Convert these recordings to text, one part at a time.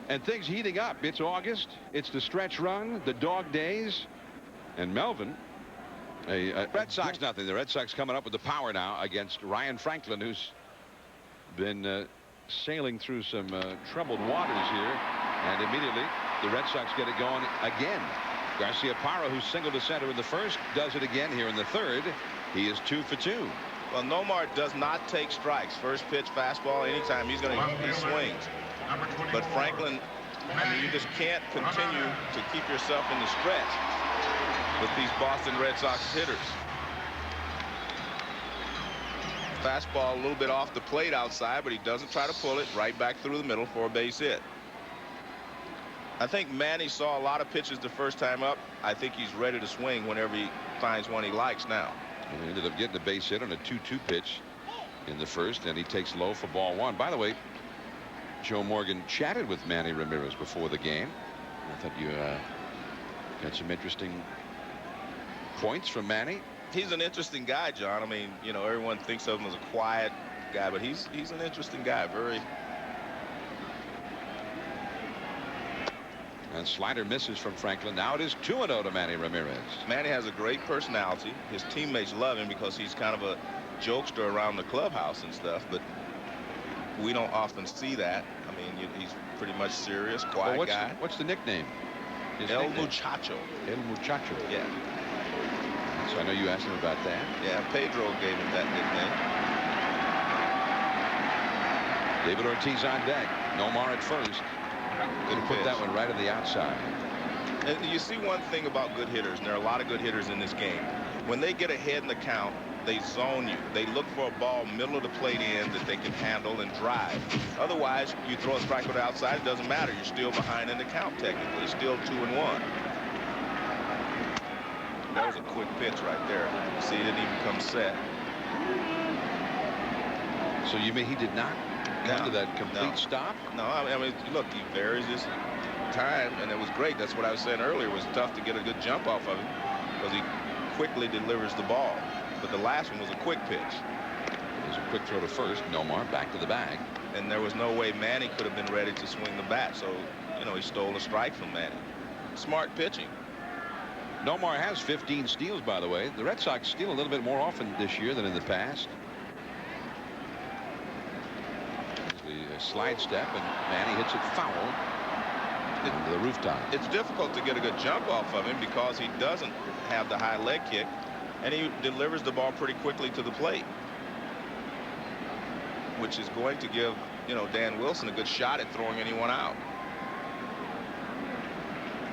And things heating up. It's August. It's the stretch run, the dog days. And Melvin, Red Sox nothing. The Red Sox coming up with the power now against Ryan Franklin, who's been sailing through some troubled waters here. And immediately the Red Sox get it going again. Garciaparra, who singled to center in the first, does it again here in the third. He is 2 for 2. Well, Nomar does not take strikes. First pitch fastball, anytime he swings. But Franklin, I mean, you just can't continue to keep yourself in the stretch with these Boston Red Sox hitters. Fastball a little bit off the plate outside, but he doesn't try to pull it. Right back through the middle for a base hit. I think Manny saw a lot of pitches the first time up. I think he's ready to swing whenever he finds one he likes now. He ended up getting a base hit on a 2-2 pitch in the first, and he takes Lowe for ball 1. By the way, Joe Morgan chatted with Manny Ramirez before the game. I thought you got some interesting points from Manny. He's an interesting guy, John. I mean, you know, everyone thinks of him as a quiet guy, but he's an interesting guy. Very. And slider misses from Franklin. Now it is 2-0 to Manny Ramirez. Manny has a great personality. His teammates love him because he's kind of a jokester around the clubhouse and stuff, but we don't often see that. I mean, he's pretty much serious, quiet guy. What's the nickname? El Muchacho. El Muchacho. Yeah. So I know you asked him about that. Yeah, Pedro gave him that nickname. David Ortiz on deck. Nomar at first. Good put that one right on the outside. And you see one thing about good hitters, and there are a lot of good hitters in this game. When they get ahead in the count, they zone you. They look for a ball middle of the plate in that they can handle and drive. Otherwise, you throw a strike to the outside, it doesn't matter. You're still behind in the count technically. Still 2-1. That was a quick pitch right there. See, he didn't even come set. So you mean he did not come to that complete stop? No, I mean, look, he varies his time, and it was great. That's what I was saying earlier. It was tough to get a good jump off of him because he quickly delivers the ball. But the last one was a quick pitch. It was a quick throw to first. Nomar back to the bag. And there was no way Manny could have been ready to swing the bat. So, you know, he stole a strike from Manny. Smart pitching. Nomar has 15 steals, by the way. The Red Sox steal a little bit more often this year than in the past. The slide step, and Manny hits it foul into the rooftop. It's difficult to get a good jump off of him because he doesn't have the high leg kick, and he delivers the ball pretty quickly to the plate, which is going to give, you know, Dan Wilson a good shot at throwing anyone out.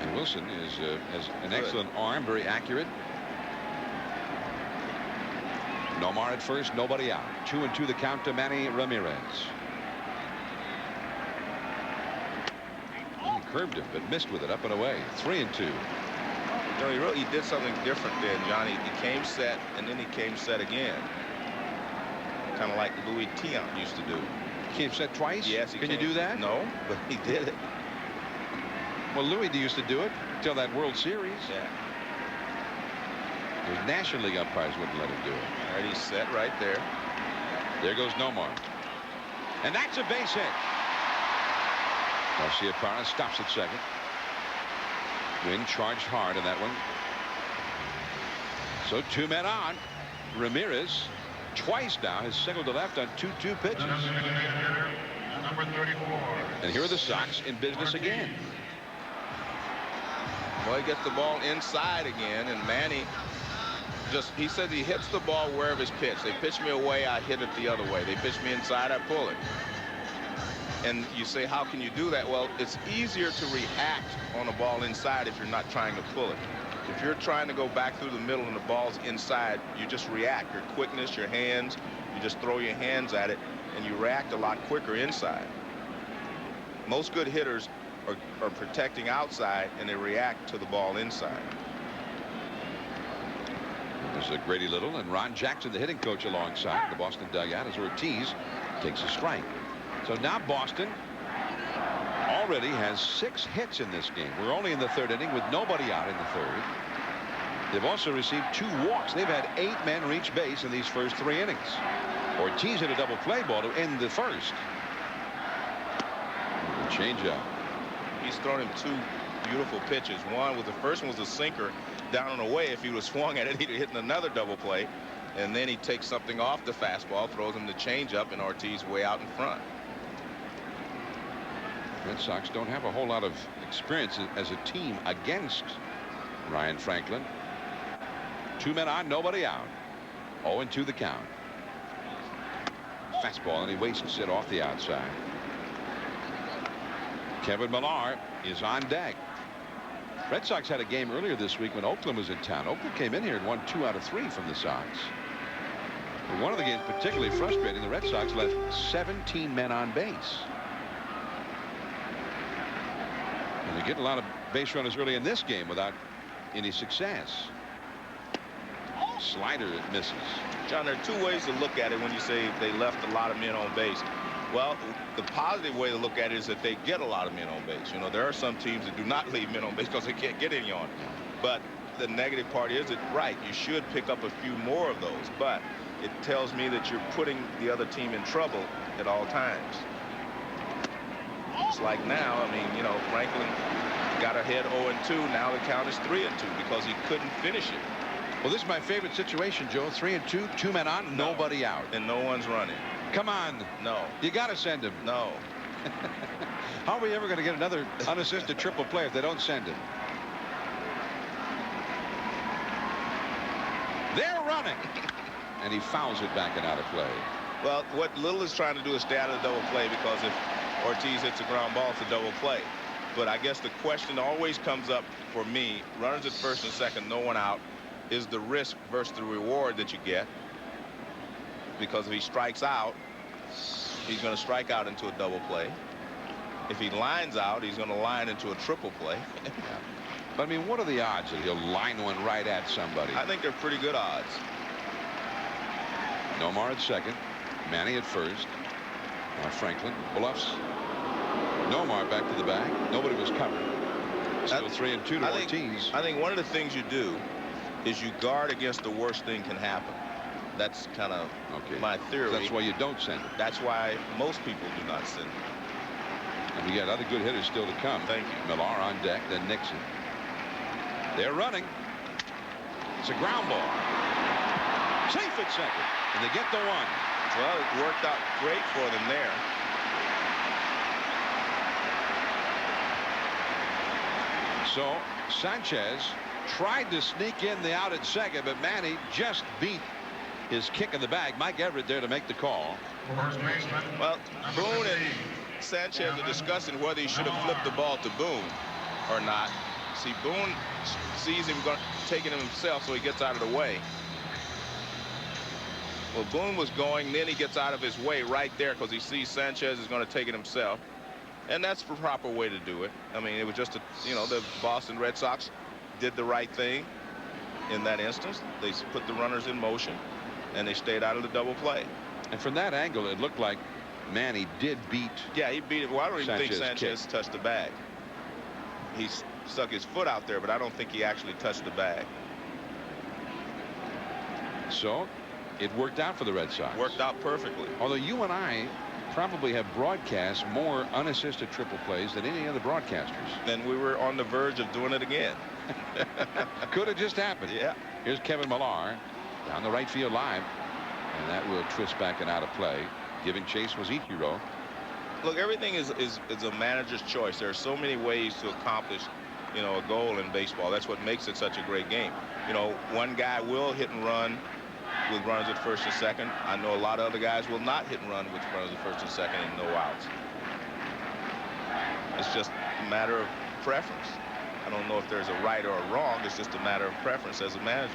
And Wilson has an excellent arm, very accurate. Nomar at first, nobody out. 2-2 the count to Manny Ramirez. He curved him, but missed with it, up and away. 3-2. You know, he did something different there, Johnny. He came set, and then he came set again. Kind of like Louis Tiant used to do. Came set twice? Yes, he Can you do that? No, but he did it. Well, Louis used to do it until that World Series. Yeah. The National League umpires wouldn't let him do it. All right, he's set right there. There goes Nomar. And that's a base hit. Garciaparra stops at second. Wynn charged hard on that one. So 2 men on. Ramirez twice now has singled to left on 2-2 pitches. Number 34. And here are the Sox in business again. Well, he gets the ball inside again, and Manny he says he hits the ball wherever it's pitched. They pitch me away, I hit it the other way. They pitch me inside, I pull it. And you say, how can you do that? Well, it's easier to react on a ball inside if you're not trying to pull it. If you're trying to go back through the middle and the ball's inside, you just react. Your quickness, your hands, you just throw your hands at it, and you react a lot quicker inside. Most good hitters are protecting outside, and they react to the ball inside. There's Grady Little and Ron Jackson, the hitting coach, alongside the Boston dugout as Ortiz takes a strike. So now Boston already has 6 hits in this game. We're only in the 3rd inning with nobody out in the 3rd. They've also received 2 walks. They've had 8 men reach base in these first 3 innings. Ortiz hit a double play ball to end the first. Change up. He's thrown him 2 beautiful pitches. One was the first one was a sinker down and away. If he was swung at it, he'd have hit another double play. And then he takes something off the fastball, throws him the changeup, and Ortiz way out in front. Red Sox don't have a whole lot of experience as a team against Ryan Franklin. 2 men on, nobody out. 0-2 the count. Fastball, and he wastes it off the outside. Kevin Millar is on deck. Red Sox had a game earlier this week when Oakland was in town. Oakland came in here and won 2 out of 3 from the Sox. In one of the games particularly frustrating, the Red Sox left 17 men on base. And they're getting a lot of base runners early in this game without any success. Slider misses. John, there are 2 ways to look at it when you say they left a lot of men on base. Well, the positive way to look at it is that they get a lot of men on base. You know, there are some teams that do not leave men on base because they can't get any on. But the negative part is that, right, you should pick up a few more of those. But it tells me that you're putting the other team in trouble at all times. It's like now, I mean, you know, Franklin got ahead 0-2. Now the count is 3-2 because he couldn't finish it. Well, this is my favorite situation, Joe. 3-2, 2 men on, nobody out. And no one's running. Come on. No. You got to send him. No. How are we ever going to get another unassisted triple play if they don't send him? They're running. And he fouls it back and out of play. Well, what Little is trying to do is stay out of the double play because if Ortiz hits a ground ball, it's a double play. But I guess the question always comes up for me, runners at first and second, no one out, is the risk versus the reward that you get. Because if he strikes out, he's going to strike out into a double play. If he lines out, he's going to line into a triple play. Yeah. But I mean, what are the odds that he'll line one right at somebody? I think they're pretty good odds. Nomar at second, Manny at first. Now Franklin bluffs. Nomar back to the bag. Nobody was covered. Still 3-2 to Ortiz. I think one of the things you do is you guard against the worst thing can happen. That's kind of my theory. That's why you don't send him. That's why most people do not send him. And we got other good hitters still to come. Thank you. Millar on deck, then Nixon. They're running. It's a ground ball. Safe at second. And they get the one. Well, it worked out great for them there. So Sanchez tried to sneak in the out at second, but Manny just beat his kick in the bag. Mike Everett there to make the call. Well, Boone and Sanchez are discussing whether he should have flipped the ball to Boone or not. See, Boone sees him taking him himself, so he gets out of the way. Well, Boone was going, then he gets out of his way right there because he sees Sanchez is going to take it himself. And that's the proper way to do it. I mean, it was just, the Boston Red Sox did the right thing in that instance. They put the runners in motion, and they stayed out of the double play. And from that angle, it looked like Manny did beat. Yeah, he beat it. Well, I don't even think Sanchez kick. touched the bag. He stuck his foot out there, but I don't think he actually touched the bag. So it worked out for the Red Sox. Worked out perfectly. Although you and I probably have broadcast more unassisted triple plays than any other broadcasters. Then we were on the verge of doing it again. Could have just happened. Yeah. Here's Kevin Millar down the right field line, and that will twist back and out of play. Giving chase was Ichiro. Look, everything is a manager's choice. There are so many ways to accomplish, a goal in baseball. That's what makes it such a great game. One guy will hit and run with runners at first and second. I know a lot of other guys will not hit and run with runners at first and second and no outs. It's just a matter of preference. I don't know if there's a right or a wrong. It's just a matter of preference as a manager.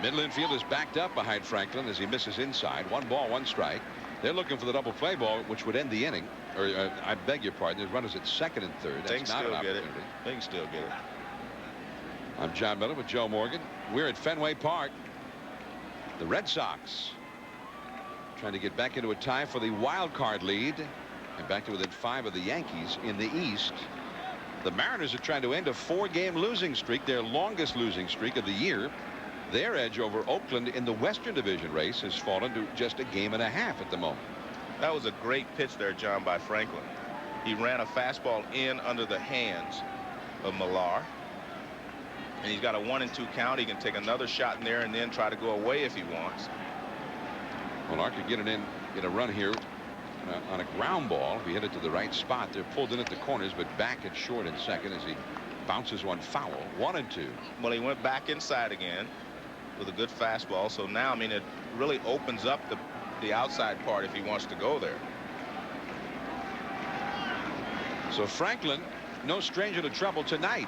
Middle infield is backed up behind Franklin as he misses inside. 1 ball, 1 strike. They're looking for the double play ball, which would end the inning. Or I beg your pardon. There's runners at second and third. They can still get it. They can still get it. I'm John Miller with Joe Morgan. We're at Fenway Park. The Red Sox trying to get back into a tie for the wild card lead and back to within 5 of the Yankees in the East. The Mariners are trying to end a 4-game losing streak, their longest losing streak of the year. Their edge over Oakland in the Western Division race has fallen to just a 1.5 games at the moment. That was a great pitch there, John, by Franklin. He ran a fastball in under the hands of Millar. And he's got a 1-2 count. He can take another shot in there and then try to go away if he wants. Millar could get a run here on a ground ball. If he hit it to the right spot, they're pulled in at the corners, but back at short in second as he bounces one foul. 1-2. Well, he went back inside again with a good fastball. So now, I mean, it really opens up the outside part if he wants to go there. So Franklin, no stranger to trouble tonight.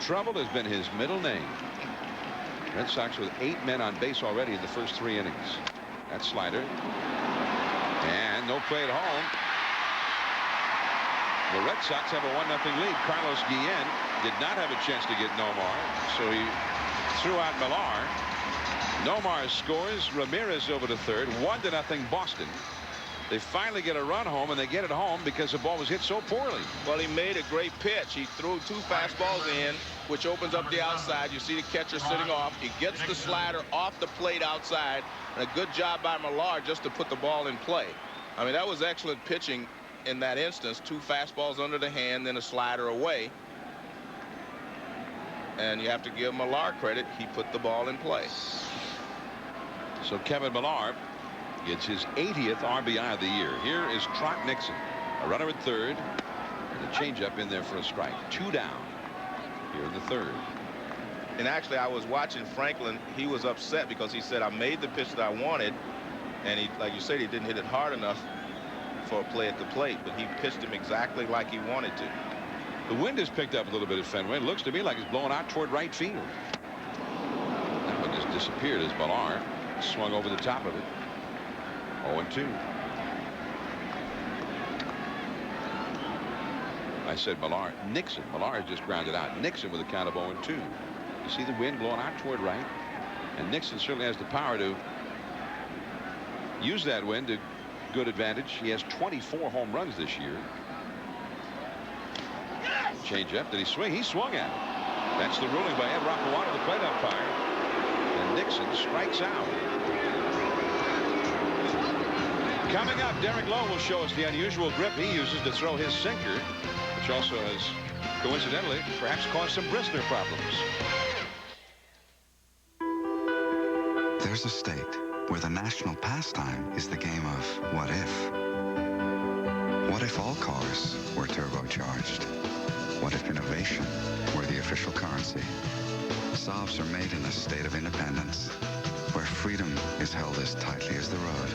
Trouble has been his middle name. Red Sox with 8 men on base already in the first 3 innings. That slider. And no play at home. The Red Sox have a 1-0 lead. Carlos Guillen did not have a chance to get Nomar, so he threw out Millar. Nomar scores. Ramirez over to third. 1-0 Boston. They finally get a run home, and they get it home because the ball was hit so poorly. Well, he made a great pitch. He threw 2 fastballs in, which opens up the outside. You see the catcher sitting off. He gets the slider off the plate outside, and a good job by Millar just to put the ball in play. I mean, that was excellent pitching in that instance. 2 fastballs under the hand, then a slider away. And you have to give Millar credit. He put the ball in play. So Kevin Millar gets his 80th RBI of the year. Here is Trot Nixon, a runner at third, and a changeup in there for a strike. 2 down here in the third. And actually, I was watching Franklin. He was upset because he said, I made the pitch that I wanted, and he, like you said, he didn't hit it hard enough for a play at the plate, but he pitched him exactly like he wanted to. The wind has picked up a little bit at Fenway. It looks to me like it's blowing out toward right field. That one just disappeared as Millar swung over the top of it. 0-2. I said Millar. Nixon. Millar has just grounded out. Nixon with a count of 0-2. You see the wind blowing out toward right, and Nixon certainly has the power to use that wind to good advantage. He has 24 home runs this year. Change up. Did he swing? He swung at it. That's the ruling by Ed Rapawana, the plate umpire. And Nixon strikes out. Coming up, Derek Lowe will show us the unusual grip he uses to throw his sinker, which also has coincidentally perhaps caused some Bristler problems. There's a state where the national pastime is the game of what if. What if all cars were turbocharged? What if innovation were the official currency? Saabs are made in a state of independence, where freedom is held as tightly as the road.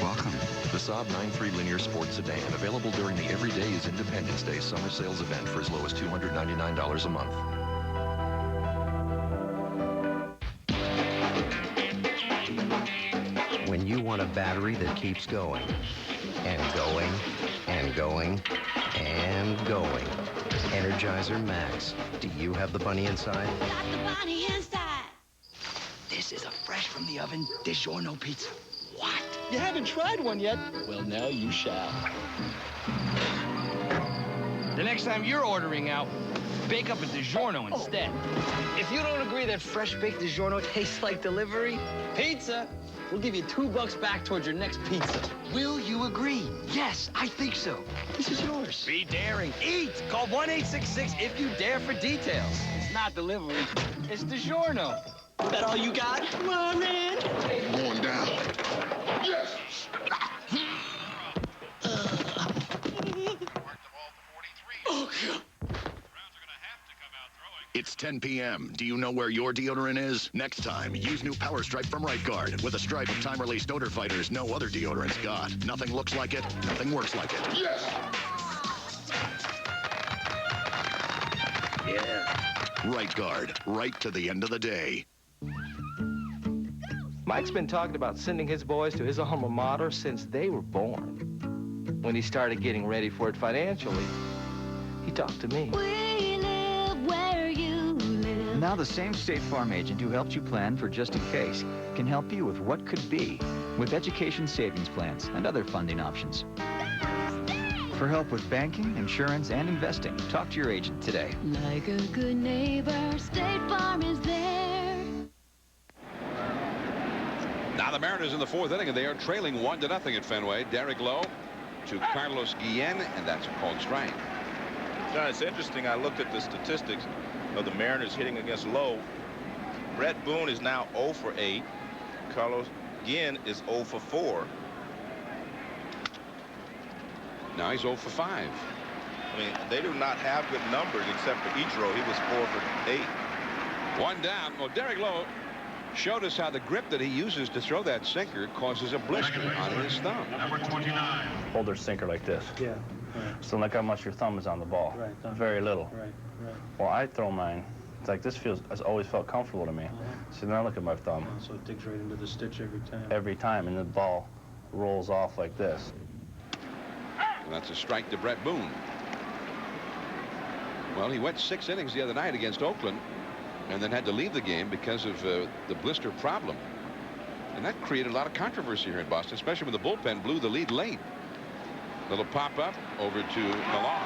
Welcome. The Saab 9.3 Linear Sport Sedan, available during the Every Day is Independence Day summer sales event for as low as $299 a month. When you want a battery that keeps going, and going, and going, and going. Energizer Max. Do you have the bunny inside? Got the bunny inside. This is a fresh from the oven DiGiorno pizza. What? You haven't tried one yet? Well, now you shall. The next time you're ordering out, bake up a DiGiorno instead. If you don't agree that fresh baked DiGiorno tastes like delivery, Pizza? We'll give you $2 back towards your next pizza. will you agree? Yes, I think so. This is yours. Be daring. Eat. Call 1-866 if you dare for details. It's not delivery. It's DiGiorno. That all you got? Come on, man. Going down. Yes. Oh, God. It's 10 p.m. Do you know where your deodorant is? Next time, use new Power Stripe from Right Guard. With a stripe of time-released odor fighters no other deodorant's got. Nothing looks like it, nothing works like it. Yes. Yeah. Right Guard, right to the end of the day. Mike's been talking about sending his boys to his alma mater since they were born. When he started getting ready for it financially, he talked to me. We live where you live. Now the same State Farm agent who helped you plan for just in case can help you with what could be with education savings plans and other funding options. For help with banking, insurance, and investing, talk to your agent today. Like a good neighbor, State Farm is there. Now the Mariners in the fourth inning, and they are trailing 1-0 at Fenway. Derek Lowe to Carlos Guillen, and that's a called strike. John, it's interesting. I looked at the statistics of the Mariners hitting against Lowe. Brett Boone is now 0 for 8. Carlos Guillen is 0 for 4. Now he's 0 for 5. I mean, they do not have good numbers except for Ichiro. He was 4 for 8. One down. Well, Derek Lowe showed us how the grip that he uses to throw that sinker causes a blister on his thumb. Number 29. Hold their sinker like this. Yeah. Right. So look how much your thumb is on the ball. Right. Very little. Right. Well, I throw mine. It's like this has always felt comfortable to me. So now look at my thumb. So it digs right into the stitch every time. Every time, and the ball rolls off like this. And that's a strike to Brett Boone. Well, he went 6 innings the other night against Oakland and then had to leave the game because of the blister problem. And that created a lot of controversy here in Boston, especially when the bullpen blew the lead late. Little pop up over to Milan.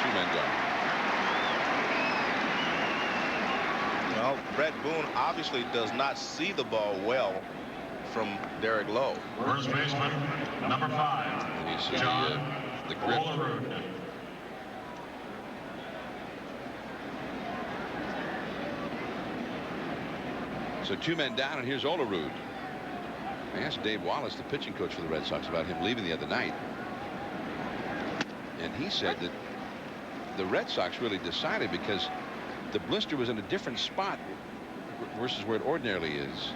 2 men gone. Well, Brett Boone obviously does not see the ball well from Derek Lowe. First baseman, number 5. And you see John the grip. Olerud. So 2 men down, and here's Olerud. I asked Dave Wallace, the pitching coach for the Red Sox, about him leaving the other night. And he said that the Red Sox really decided because the blister was in a different spot versus where it ordinarily is.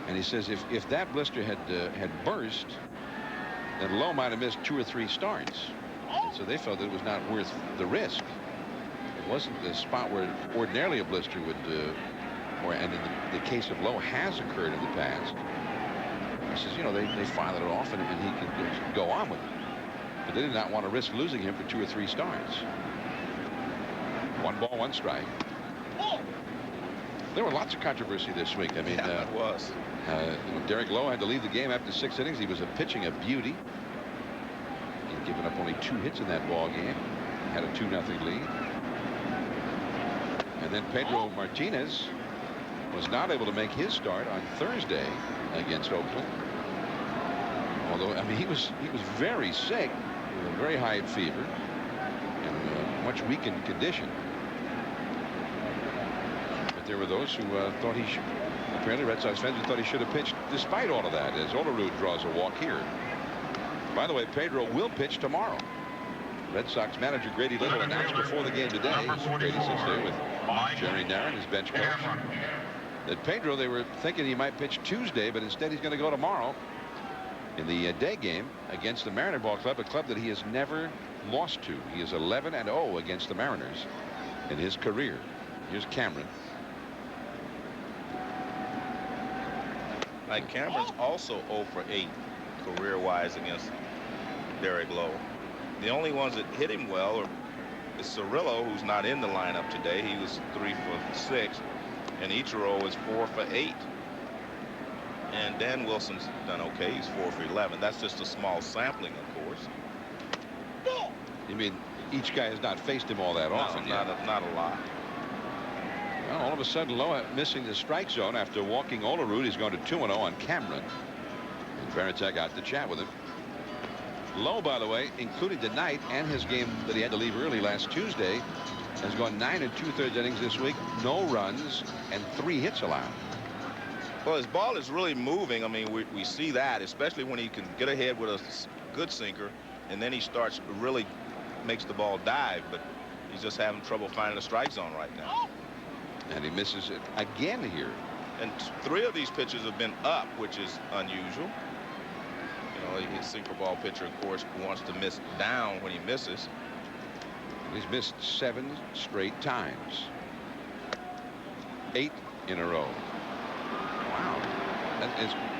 And he says if that blister had burst, then Lowe might have missed 2 or 3 starts. And so they felt that it was not worth the risk. It wasn't the spot where ordinarily a blister would, and in the case of Lowe has occurred in the past. He says, you know, they file it off and he can go on with it. But they did not want to risk losing him for 2 or 3 starts. 1 ball, 1 strike. There were lots of controversy this week. I mean, it was. Derek Lowe had to leave the game after 6 innings. He was pitching a beauty. He'd given up only 2 hits in that ball game. Had a 2-0 lead. And then Pedro Martinez was not able to make his start on Thursday against Oakland. Although, I mean, he was very sick, with a very high fever, and much weakened condition. But there were those who thought he should. Apparently, Red Sox fans who thought he should have pitched despite all of that, as Olerud draws a walk here. By the way, Pedro will pitch tomorrow. Red Sox manager Grady Little announced before the game today, Grady sits there with Jerry Narron, his bench coach, that Pedro, they were thinking he might pitch Tuesday, but instead he's going to go tomorrow in the day game against the Mariner Ball Club, a club that he has never lost to. He is 11-0 against the Mariners in his career. Here's Cameron. Like Cameron's also 0 for 8 career-wise against Derek Lowe. The only ones that hit him well is Cirillo, who's not in the lineup today. He was 3 for 6. And Ichiro is 4 for 8. And Dan Wilson's done okay. He's 4 for 11. That's just a small sampling, of course. You mean each guy has not faced him all that often? Not a lot. Well, all of a sudden, Lowe missing the strike zone after walking Olerud. He's going to 2-0 on Cameron. And Veritek out to chat with him. Lowe, by the way, including tonight and his game that he had to leave early last Tuesday, has gone 9 2/3 innings this week, no runs, and 3 hits allowed. Well, his ball is really moving. I mean, we see that, especially when he can get ahead with a good sinker, and then he starts really makes the ball dive, but he's just having trouble finding the strike zone right now. And he misses it again here. And 3 of these pitches have been up, which is unusual. You know, his sinker ball pitcher, of course, wants to miss down when he misses. He's missed 7 straight times. 8 in a row. Wow.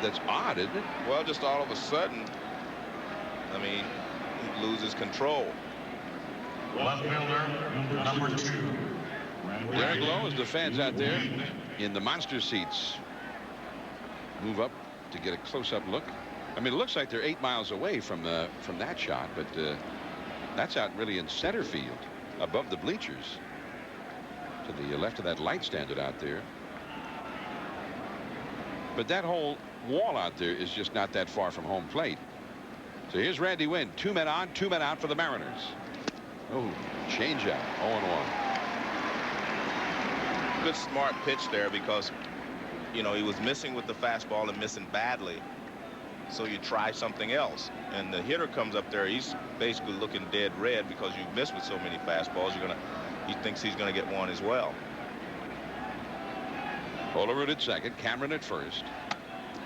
That's odd, isn't it? Well, just all of a sudden, I mean, he loses control. Left fielder, number 2. Derek Lowe, as the fans out there in the monster seats move up to get a close-up look. I mean, it looks like they're 8 miles away from that shot, but that's out really in center field, above the bleachers, to the left of that light standard out there. But that whole wall out there is just not that far from home plate. So here's Randy Wynn. 2 men on, 2 men out for the Mariners. Oh, change up. 0-1. Good smart pitch there because, you know, he was missing with the fastball and missing badly. So you try something else. And the hitter comes up there. He's basically looking dead red because you missed with so many fastballs. He thinks he's going to get one as well. Olerud at second. Cameron at first.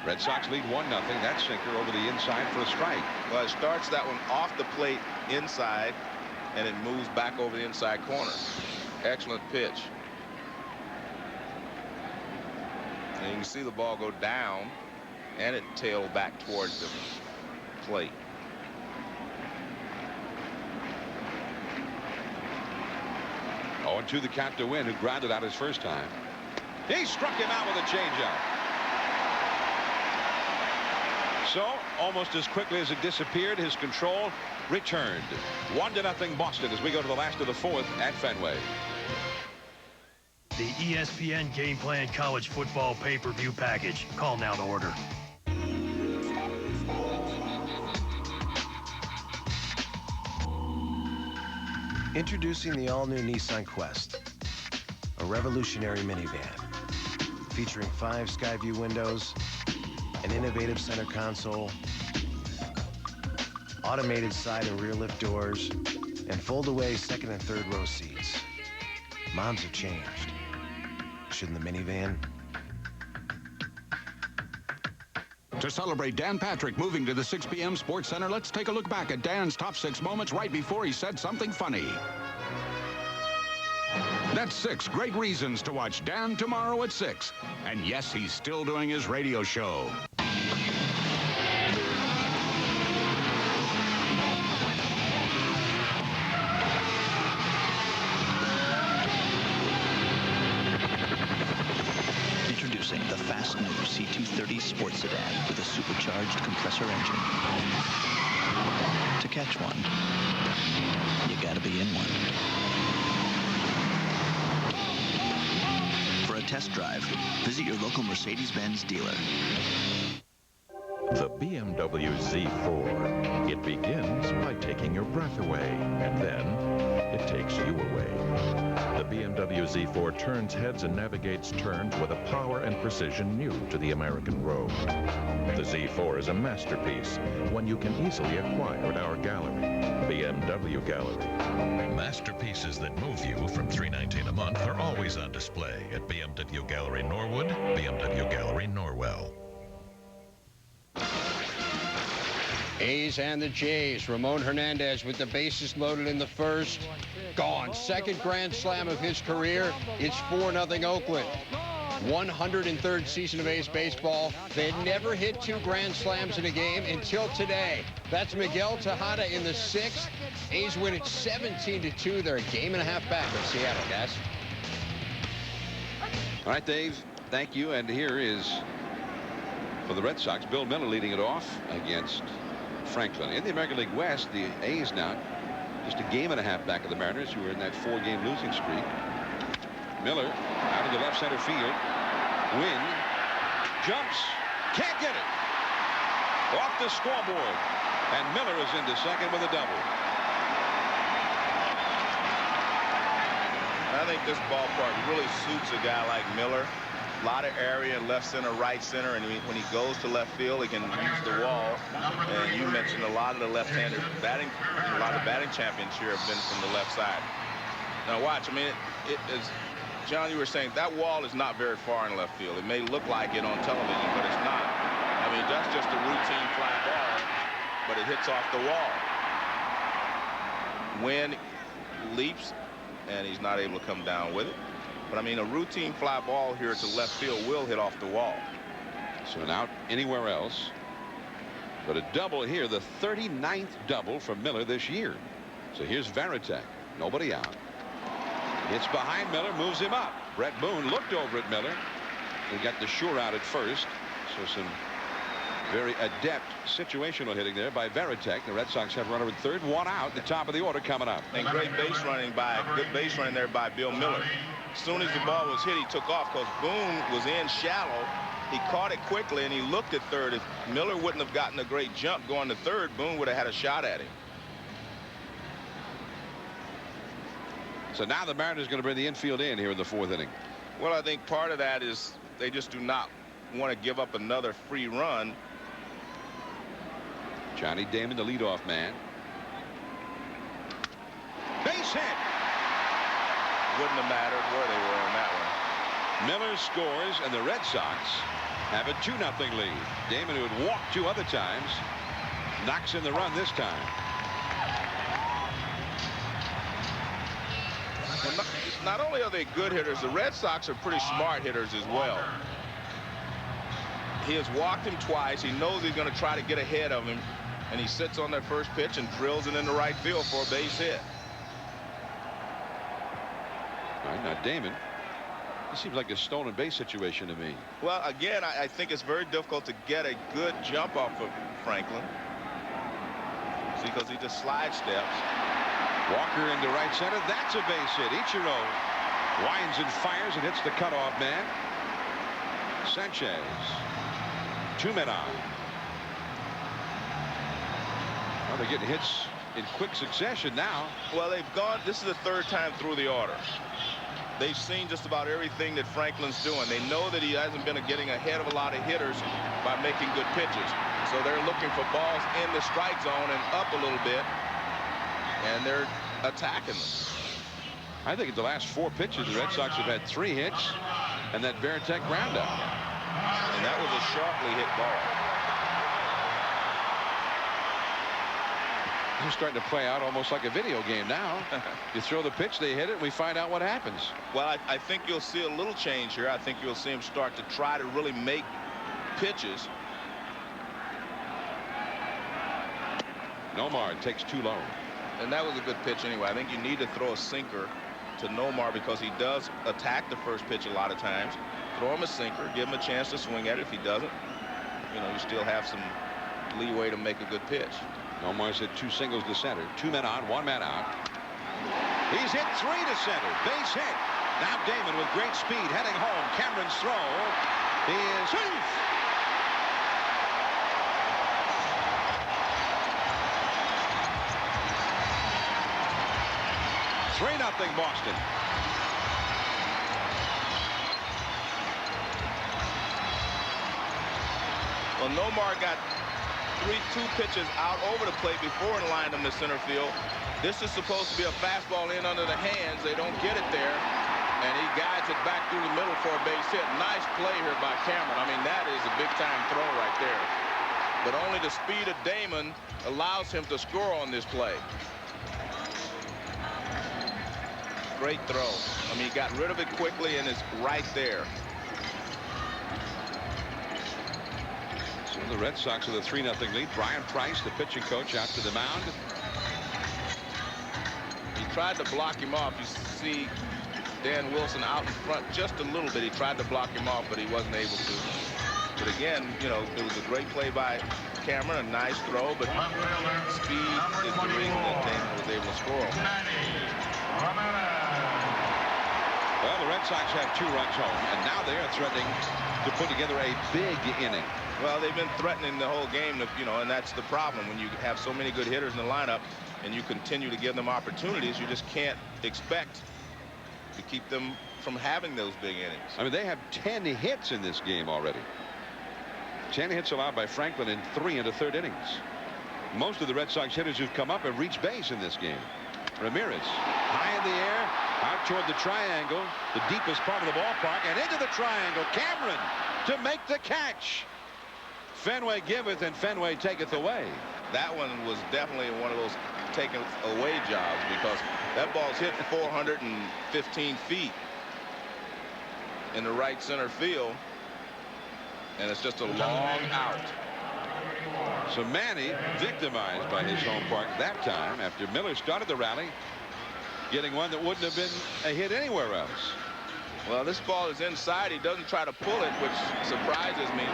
Red Sox lead 1-0. That sinker over the inside for a strike. Well, it starts that one off the plate inside, and it moves back over the inside corner. Excellent pitch. And you can see the ball go down, and it tailed back towards the plate. Oh, and 2 the count to Wynn, who grounded out his first time. He struck him out with a changeup. So, almost as quickly as it disappeared, his control returned. 1-0 Boston as we go to the last of the 4th at Fenway. The ESPN Game Plan College Football Pay-Per-View Package. Call now to order. Introducing the all-new Nissan Quest, a revolutionary minivan featuring 5 Skyview windows, an innovative center console, automated side and rear lift doors, and fold-away second and third row seats. Moms have changed. Shouldn't the minivan? To celebrate Dan Patrick moving to the 6 p.m. Sports Center, let's take a look back at Dan's top 6 moments right before he said something funny. That's 6 great reasons to watch Dan tomorrow at 6. And yes, he's still doing his radio show. Introducing the fast new C230 sports sedan with a supercharged compressor engine. To catch one, you gotta be in one. For a test drive, visit your local Mercedes-Benz dealer. The BMW Z4. It begins by taking your breath away, and then it takes you away. The BMW Z4 turns heads and navigates turns with a power and precision new to the American road. The Z4 is a masterpiece, one you can easily acquire at our gallery, BMW Gallery. Masterpieces that move you from $319 a month are always on display at BMW Gallery Norwood, BMW Gallery Norwell. A's and the Jays. Ramon Hernandez with the bases loaded in the first. Gone. Second grand slam of his career. It's 4-0 Oakland. 103rd season of A's baseball. They had never hit 2 grand slams in a game until today. That's Miguel Tejada in the 6th. A's win it 17-2. They're a game and a half back of Seattle, guys. All right, Dave, thank you. And here is, for the Red Sox, Bill Miller leading it off against Franklin. In the American League West, the A's now just a game and a half back of the Mariners, who are in that 4-game losing streak. Miller out of the left center field. Wynn jumps, can't get it. Off the scoreboard. And Miller is into second with a double. I think this ballpark really suits a guy like Miller. A lot of area, left center, right center, and when he goes to left field, he can use the wall. And you mentioned a lot of the left-handed batting, a lot of batting champions here have been from the left side. Now watch, I mean, it is, John, you were saying that wall is not very far in left field. It may look like it on television, but it's not. I mean, that's just a routine fly ball, but it hits off the wall. Wynn leaps, and he's not able to come down with it. But I mean, a routine fly ball here to left field will hit off the wall. So an out anywhere else. But a double here, the 39th double from Miller this year. So here's Varitek. Nobody out. It's behind Miller, moves him up. Brett Boone looked over at Miller. He got the sure out at first. So some very adept situational hitting there by Varitek. The Red Sox have a runner at third, 1 out, the top of the order coming up. And great base running by, good base running there by Bill Miller. As soon as the ball was hit, he took off because Boone was in shallow, He caught it quickly, and he looked at third. If Miller wouldn't have gotten a great jump going to third, Boone would have had a shot at him. So now the Mariners are going to bring the infield in here in the 4th inning. Well, I think part of that is they just do not want to give up another free run. Johnny Damon, the leadoff man. Base hit. Wouldn't have mattered where they were in that one. Miller scores, and the Red Sox have a 2-0 lead. Damon, who had walked 2 other times, knocks in the run this time. Well, not only are they good hitters, the Red Sox are pretty smart hitters as well. He has walked him twice. He knows he's going to try to get ahead of him, and he sits on that first pitch and drills it into right field for a base hit. All right, now Damon. This seems like a stolen base situation to me. Well, again, I think it's very difficult to get a good jump off of Franklin. See, because he just slide steps. Walker into right center. That's a base hit. Ichiro winds and fires and hits the cutoff man. Sanchez. 2 men on. Well, they're getting hits in quick succession now. Well, they've gone. This is the 3rd time through the order. They've seen just about everything that Franklin's doing. They know that he hasn't been getting ahead of a lot of hitters by making good pitches. So they're looking for balls in the strike zone and up a little bit, and they're attacking them. I think in the last 4 pitches, the Red Sox have had 3 hits and that Veritek ground out. And that was a sharply hit ball. It's starting to play out almost like a video game now. You throw the pitch, they hit it, and we find out what happens. Well, I think you'll see a little change here. I think you'll see him start to try to really make pitches. Nomar takes too low. And that was a good pitch anyway. I think you need to throw a sinker to Nomar because he does attack the first pitch a lot of times. Throw him a sinker, give him a chance to swing at it. If he doesn't, you know, you still have some leeway to make a good pitch. Nomar's hit 2 singles to center. 2 men on, 1 man out. He's hit 3 to center. Base hit. Now Damon with great speed heading home. Cameron's throw is safe. 3-0 Boston. Well, Nomar got 2 pitches out over the plate before and lined him to center field. This is supposed to be a fastball in under the hands. They don't get it there, and he guides it back through the middle for a base hit. Nice play here by Cameron. I mean, that is a big-time throw right there. But only the speed of Damon allows him to score on this play. Great throw. I mean, he got rid of it quickly and is right there. So the Red Sox with a 3-0 lead. Brian Price, the pitching coach, out to the mound. He tried to block him off. You see Dan Wilson out in front just a little bit. He tried to block him off, but he wasn't able to. But again, you know, it was a great play by Cameron, a nice throw, but speed is the reason that Damon was able to score. Well, the Red Sox have 2 runs home, and now they are threatening to put together a big inning. Well, they've been threatening the whole game, you know, and that's the problem. When you have so many good hitters in the lineup and you continue to give them opportunities, you just can't expect to keep them from having those big innings. I mean, they have 10 hits in this game already. 10 hits allowed by Franklin in 3 into 3rd innings. Most of the Red Sox hitters who've come up have reached base in this game. Ramirez high in the air, out toward the triangle, the deepest part of the ballpark, and into the triangle. Cameron to make the catch. Fenway giveth and Fenway taketh away. That one was definitely one of those taken away jobs because that ball's hit 415 feet in the right center field, and it's just a long out. So Manny victimized by his home park that time after Miller started the rally, getting one that wouldn't have been a hit anywhere else. Well, this ball is inside. He doesn't try to pull it, which surprises me.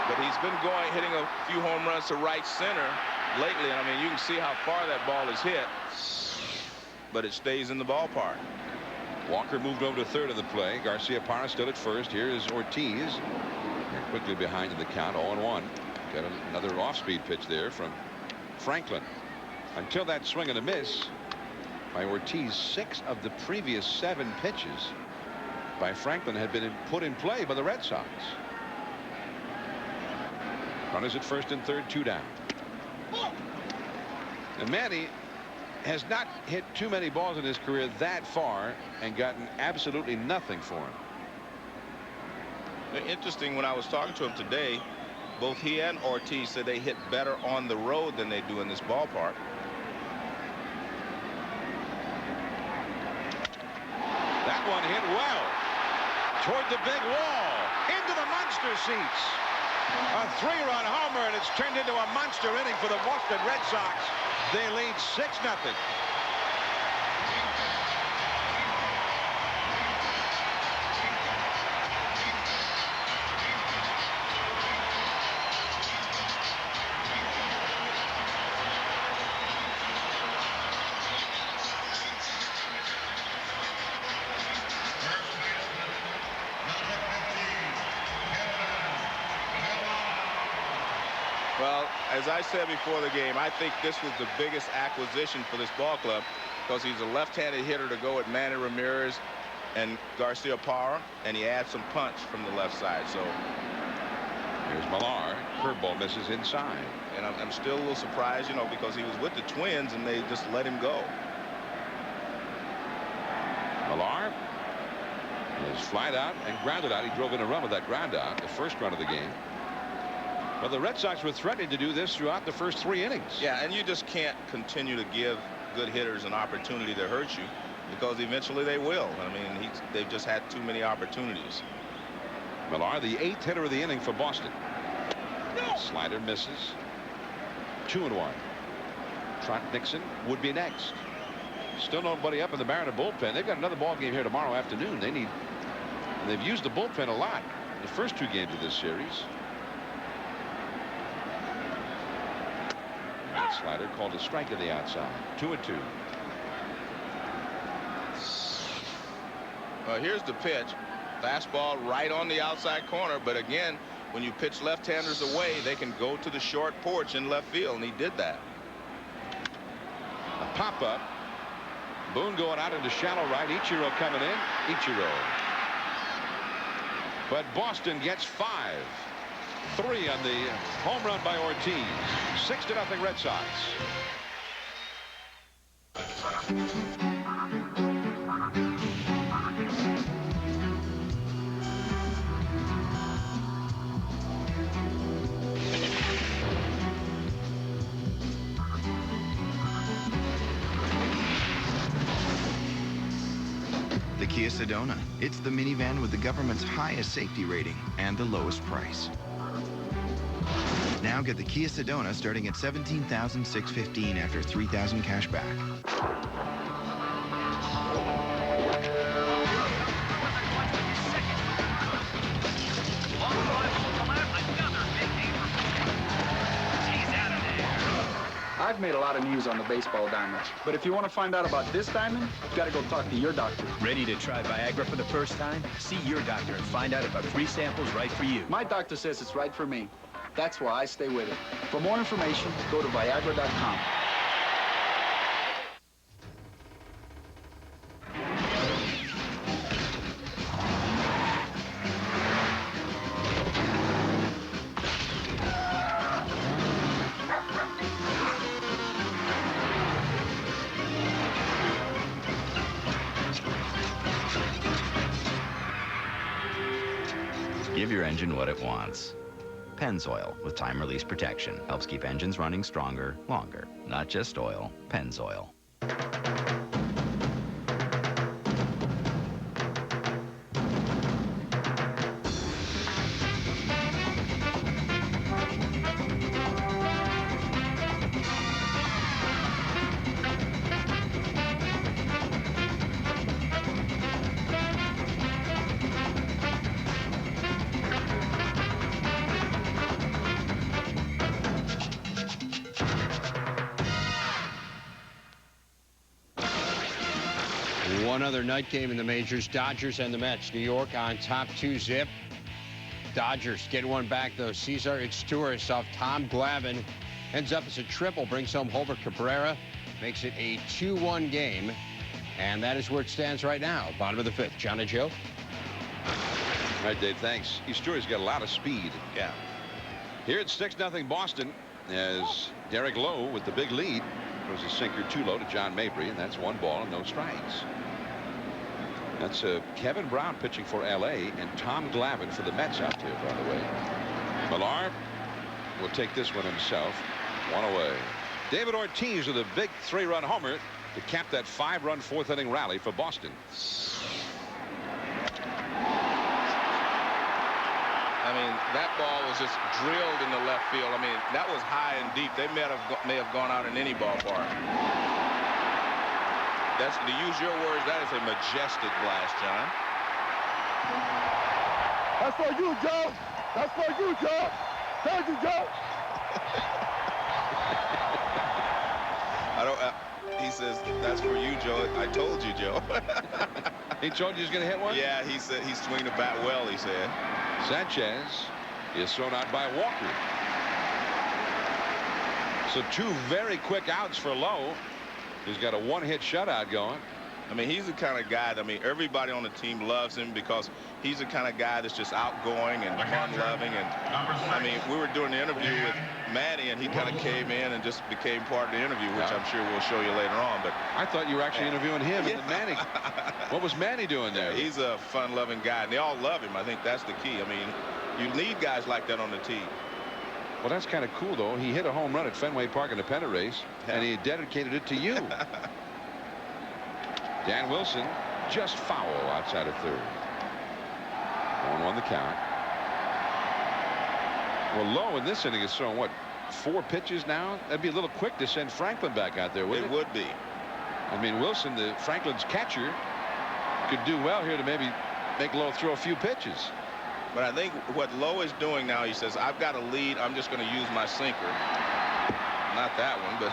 But he's been hitting a few home runs to right center lately. I mean, you can see how far that ball is hit, but it stays in the ballpark. Walker moved over to 3rd of the play. Garcia Parra still at 1st. Here is Ortiz. They're quickly behind in the count, 0-1. Got another off-speed pitch there from Franklin. Until that swing and a miss by Ortiz, 6 of the previous 7 pitches by Franklin had been put in play by the Red Sox. Runners at first and third, 2 down. And Manny has not hit too many balls in his career that far and gotten absolutely nothing for him. Interesting, when I was talking to him today, both he and Ortiz said they hit better on the road than they do in this ballpark. That one hit well toward the big wall, into the monster seats. A 3-run homer, and it's turned into a monster inning for the Boston Red Sox. They lead 6-0. Well, as I said before the game, I think this was the biggest acquisition for this ball club because he's a left-handed hitter to go with Manny Ramirez and Garcia Parra, and he adds some punch from the left side. So here's Millar. Curveball misses inside. And I'm still a little surprised, you know, because he was with the Twins and they just let him go. Millar is flied out and grounded out. He drove in a run with that ground out, the first run of the game. Well, the Red Sox were threatening to do this throughout the first 3 innings. Yeah, and you just can't continue to give good hitters an opportunity to hurt you because eventually they will. I mean, they've just had too many opportunities. Millar, the 8th hitter of the inning for Boston. Slider misses. 2-1. Trot Nixon would be next. Still nobody up in the Mariner bullpen. They've got another ball game here tomorrow afternoon. They've used the bullpen a lot in the first 2 games of this series. That slider called a strike on the outside. 2-2. Well, here's the pitch. Fastball right on the outside corner. But again, when you pitch left-handers away, they can go to the short porch in left field, and he did that. A pop-up. Boone going out into shallow right. Ichiro coming in. Ichiro. But Boston gets 5. 3 on the home run by Ortiz. 6-0 Red Sox. The Kia Sedona. It's the minivan with the government's highest safety rating and the lowest price. Now get the Kia Sedona starting at $17,615 after $3,000 cash back. I've made a lot of news on the baseball diamond, but if you want to find out about this diamond, you've got to go talk to your doctor. Ready to try Viagra for the first time? See your doctor and find out if a free sample's right for you. My doctor says it's right for me. That's why I stay with it. For more information, go to Viagra.com. Give your engine what it wants. Pennzoil with time release protection helps keep engines running stronger, longer. Not just oil, Pennzoil. One other night game in the majors, Dodgers and the Mets. New York on top 2-zip. Dodgers get one back, though. Cesar Ixturis off Tom Glavine. Ends up as a triple, brings home Holbert Cabrera. Makes it a 2-1 game. And that is where it stands right now. Bottom of the 5th. John and Joe. All right, Dave, thanks. Ixturis got a lot of speed. Yeah. Here it's 6-0 Boston as Derek Lowe with the big lead. Throws a sinker too low to John Mabry, and that's 1 ball and no strikes. That's Kevin Brown pitching for L.A. and Tom Glavine for the Mets out there, by the way. Millar will take this one himself. 1 away. David Ortiz with a big 3-run homer to cap that 5-run 4th inning rally for Boston. I mean, that ball was just drilled in the left field. I mean, that was high and deep. They may have gone out in any ballpark. That's, to use your words, that is a majestic blast, John. That's for you, Joe. That's for you, Joe. Thank you, Joe. He says, that's for you, Joe. I told you, Joe. He told you he was going to hit one? Yeah, he said he's swinging the bat well, he said. Sanchez is thrown out by Walker. So 2 very quick outs for Lowe. He's got a 1-hit shutout going. I mean, he's the kind of guy, I mean, everybody on the team loves him because he's the kind of guy that's just outgoing and fun-loving. And, I mean, we were doing the interview with Manny, and he kind of came in and just became part of the interview, which I'm sure we'll show you later on. But I thought you were actually interviewing him. Yeah. And Manny. What was Manny doing there? He's a fun-loving guy, and they all love him. I think that's the key. I mean, you need guys like that on the team. Well, that's kind of cool, though. He hit a home run at Fenway Park in a pennant race, and he dedicated it to you. Dan Wilson just foul outside of 3rd. 1-1 the count. Well, Lowe in this inning is throwing, what, 4 pitches now? That'd be a little quick to send Franklin back out there, wouldn't it? It would be. I mean, Wilson, Franklin's catcher, could do well here to maybe make Lowe throw a few pitches. But I think what Lowe is doing now, he says, I've got a lead. I'm just going to use my sinker. Not that one, but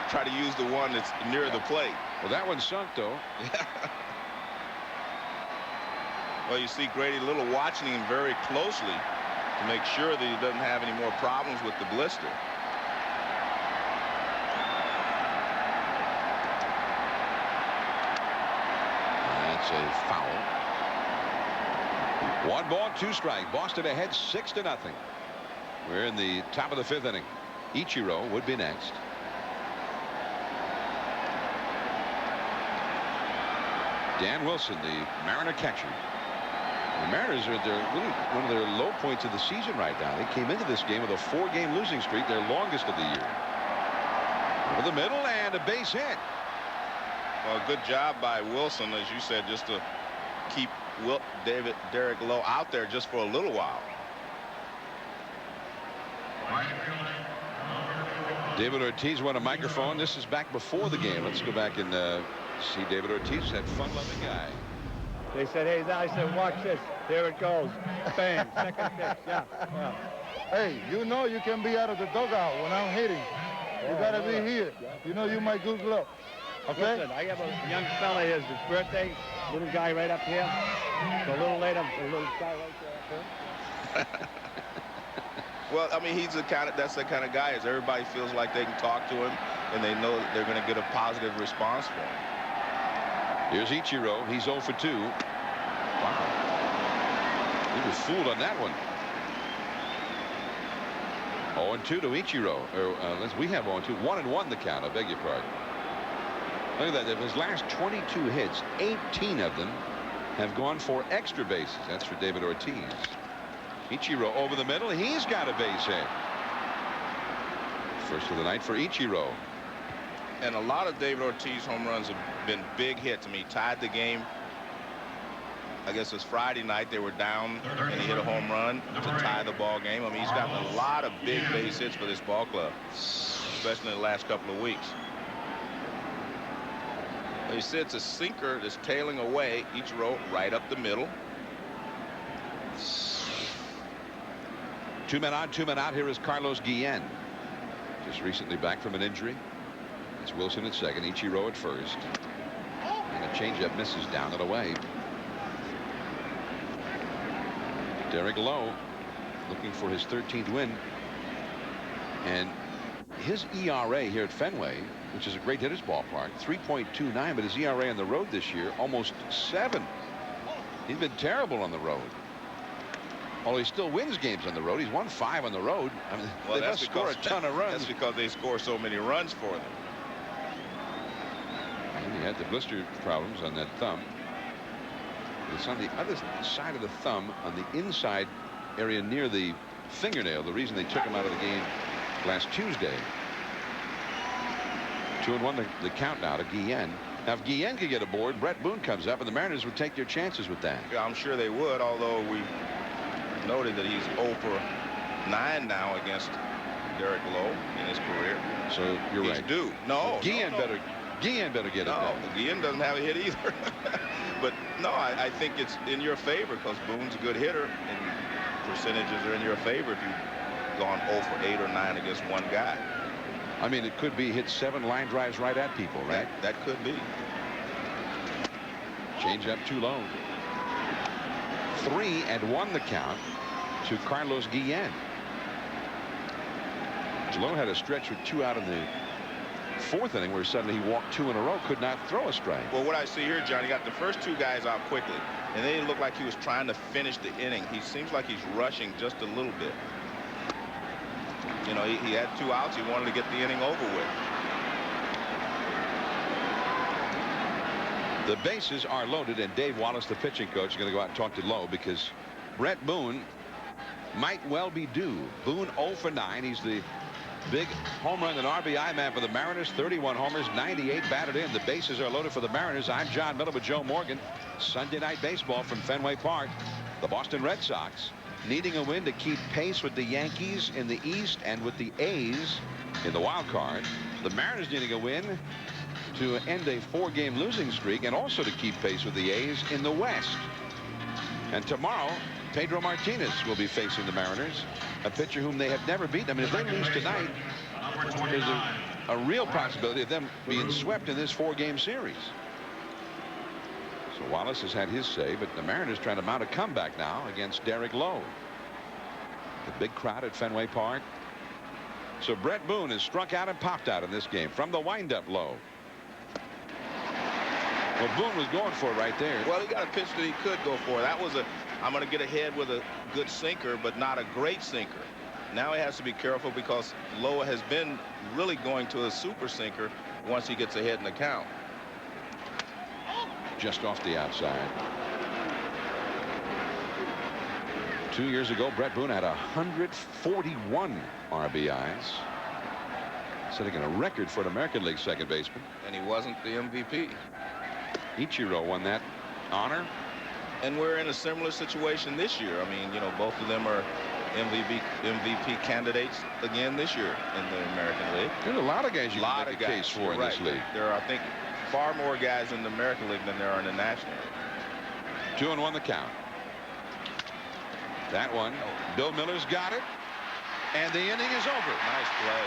try to use the one that's near the plate. Well, that one sunk, though. Well, you see Grady Little watching him very closely to make sure that he doesn't have any more problems with the blister. That's a foul. 1 ball, 2 strikes. Boston ahead 6-0. We're in the top of the 5th inning. Ichiro would be next. Dan Wilson, the Mariner catcher. The Mariners are really one of their low points of the season right now. They came into this game with a 4-game losing streak, their longest of the year. Over the middle and a base hit. Well, good job by Wilson, as you said, just to keep Derek Lowe out there just for a little while. David Ortiz won a microphone. This is back before the game. Let's go back and see David Ortiz, that fun-loving guy. They said, hey, I said, watch this. There it goes. Bang, second pitch. Yeah. Hey, you know you can be out of the dugout when I'm hitting. You got to be here. You know you might Google up. Okay? Listen, I have a young fella here. It's his birthday. Little guy right up here. So a little later, a little guy right there. Well, I mean, that's the kind of guy is everybody feels like they can talk to him and they know they're going to get a positive response from him. Here's Ichiro. He's 0 for 2. Wow. He was fooled on that one. 0-2 to Ichiro. We have 0-2. 1-1 the count. I beg your pardon. Look at that. Of his last 22 hits, 18 of them have gone for extra bases. That's for David Ortiz. Ichiro over the middle. He's got a base hit. First of the night for Ichiro. And a lot of David Ortiz home runs have been big hits. I mean, he tied the game. I guess it was Friday night. They were down, and he hit a home run to tie the ball game. I mean, he's gotten a lot of big base hits for this ball club, especially in the last couple of weeks. You see, it's a sinker that's tailing away Ichiro right up the middle. 2 men on, 2 men out. Here is Carlos Guillen, just recently back from an injury. It's Wilson at second, Ichiro at first, and a changeup misses down and away. Derek Lowe looking for his 13th win. And his ERA here at Fenway, which is a great hitter's ballpark, 3.29, but his ERA on the road this year, almost 7. He's been terrible on the road. Although he still wins games on the road. He's won 5 on the road. I mean, Well, they must score a ton of runs. That's because they score so many runs for them. And he had the blister problems on that thumb. It's on the other side of the thumb, on the inside area near the fingernail. The reason they took him out of the game last Tuesday. 2-1 the count now to Guillen. Now, if Guillen could get aboard, Brett Boone comes up, and the Mariners would take their chances with that. Yeah, I'm sure they would, although we noted that he's 0 for 9 now against Derek Lowe in his career. So you're right. He's due. No, Guillen no. better get it done. No, Guillen doesn't have a hit either. But no, I think it's in your favor because Boone's a good hitter, and percentages are in your favor if you've gone 0 for 8 or 9 against one guy. I mean, it could be hit 7 line drives right at people, right? That could be. Change up too low. 3-1 the count to Carlos Guillen. Lowe had a stretch with 2 out in the 4th inning where suddenly he walked 2 in a row, could not throw a strike. Well, what I see here, Johnny, got the first 2 guys out quickly, and then it looked like he was trying to finish the inning. He seems like he's rushing just a little bit. You know, he had 2 outs. He wanted to get the inning over with. The bases are loaded, and Dave Wallace, the pitching coach, is going to go out and talk to Lowe because Brett Boone might well be due. Boone 0 for 9. He's the big home run and RBI man for the Mariners. 31 homers, 98 batted in. The bases are loaded for the Mariners. I'm John Miller with Joe Morgan. Sunday night baseball from Fenway Park. The Boston Red Sox needing a win to keep pace with the Yankees in the East and with the A's in the wild card. The Mariners needing a win to end a 4-game losing streak and also to keep pace with the A's in the West. And tomorrow, Pedro Martinez will be facing the Mariners, a pitcher whom they have never beaten. I mean, if they lose tonight, there's a real possibility of them being swept in this 4-game series. So Wallace has had his say, but the Mariners trying to mount a comeback now against Derek Lowe. The big crowd at Fenway Park. So Brett Boone has struck out and popped out in this game from the windup Lowe. Well, Boone was going for it right there. Well, he got a pitch that he could go for. That was I'm going to get ahead with a good sinker, but not a great sinker. Now he has to be careful because Lowe has been really going to a super sinker once he gets ahead in the count. Just off the outside. 2 years ago, Brett Boone had 141 RBIs, setting a record for an American League second baseman. And he wasn't the MVP. Ichiro won that honor. And we're in a similar situation this year. I mean, you know, both of them are MVP candidates again this year in the American League. There's a lot of guys you can make a case for in this league. There are, I think, far more guys in the American League than there are in the National League. 2-1 the count. That one, Bill Miller's got it, and the inning is over. Nice play.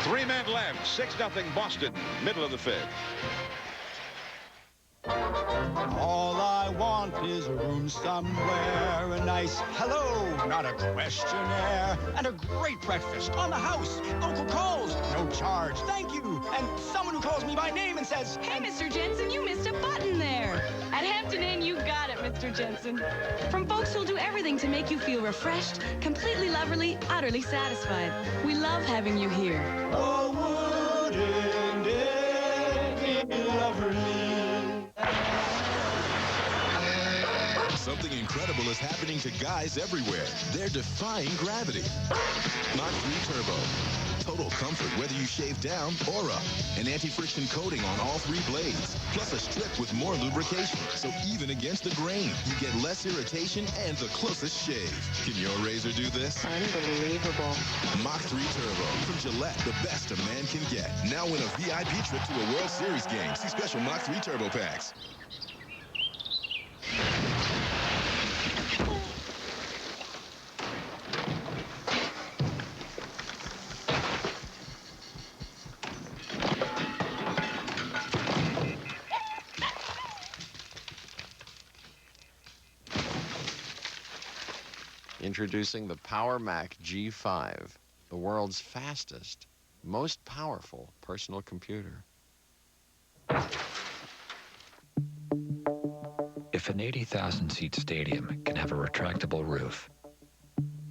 3 men left. 6-0 Boston. Middle of the 5th. All I want is a room somewhere, a nice hello, not a questionnaire, and a great breakfast on the house. Uncle calls, no charge, thank you, and someone who calls me by name and says, "Hey, Mr. Jensen, you missed a button there." At Hampton Inn, you got it, Mr. Jensen. From folks who'll do everything to make you feel refreshed, completely loverly, utterly satisfied. We love having you here. Oh, wouldn't it be lovely? Something incredible is happening to guys everywhere. They're defying gravity. Mach 3 Turbo. Total comfort whether you shave down or up. An anti-friction coating on all 3 blades. Plus a strip with more lubrication. So even against the grain, you get less irritation and the closest shave. Can your razor do this? Unbelievable. Mach 3 Turbo. From Gillette, the best a man can get. Now win a VIP trip to a World Series game. See special Mach 3 Turbo packs. Introducing the Power Mac G5, the world's fastest, most powerful personal computer. If an 80,000-seat stadium can have a retractable roof,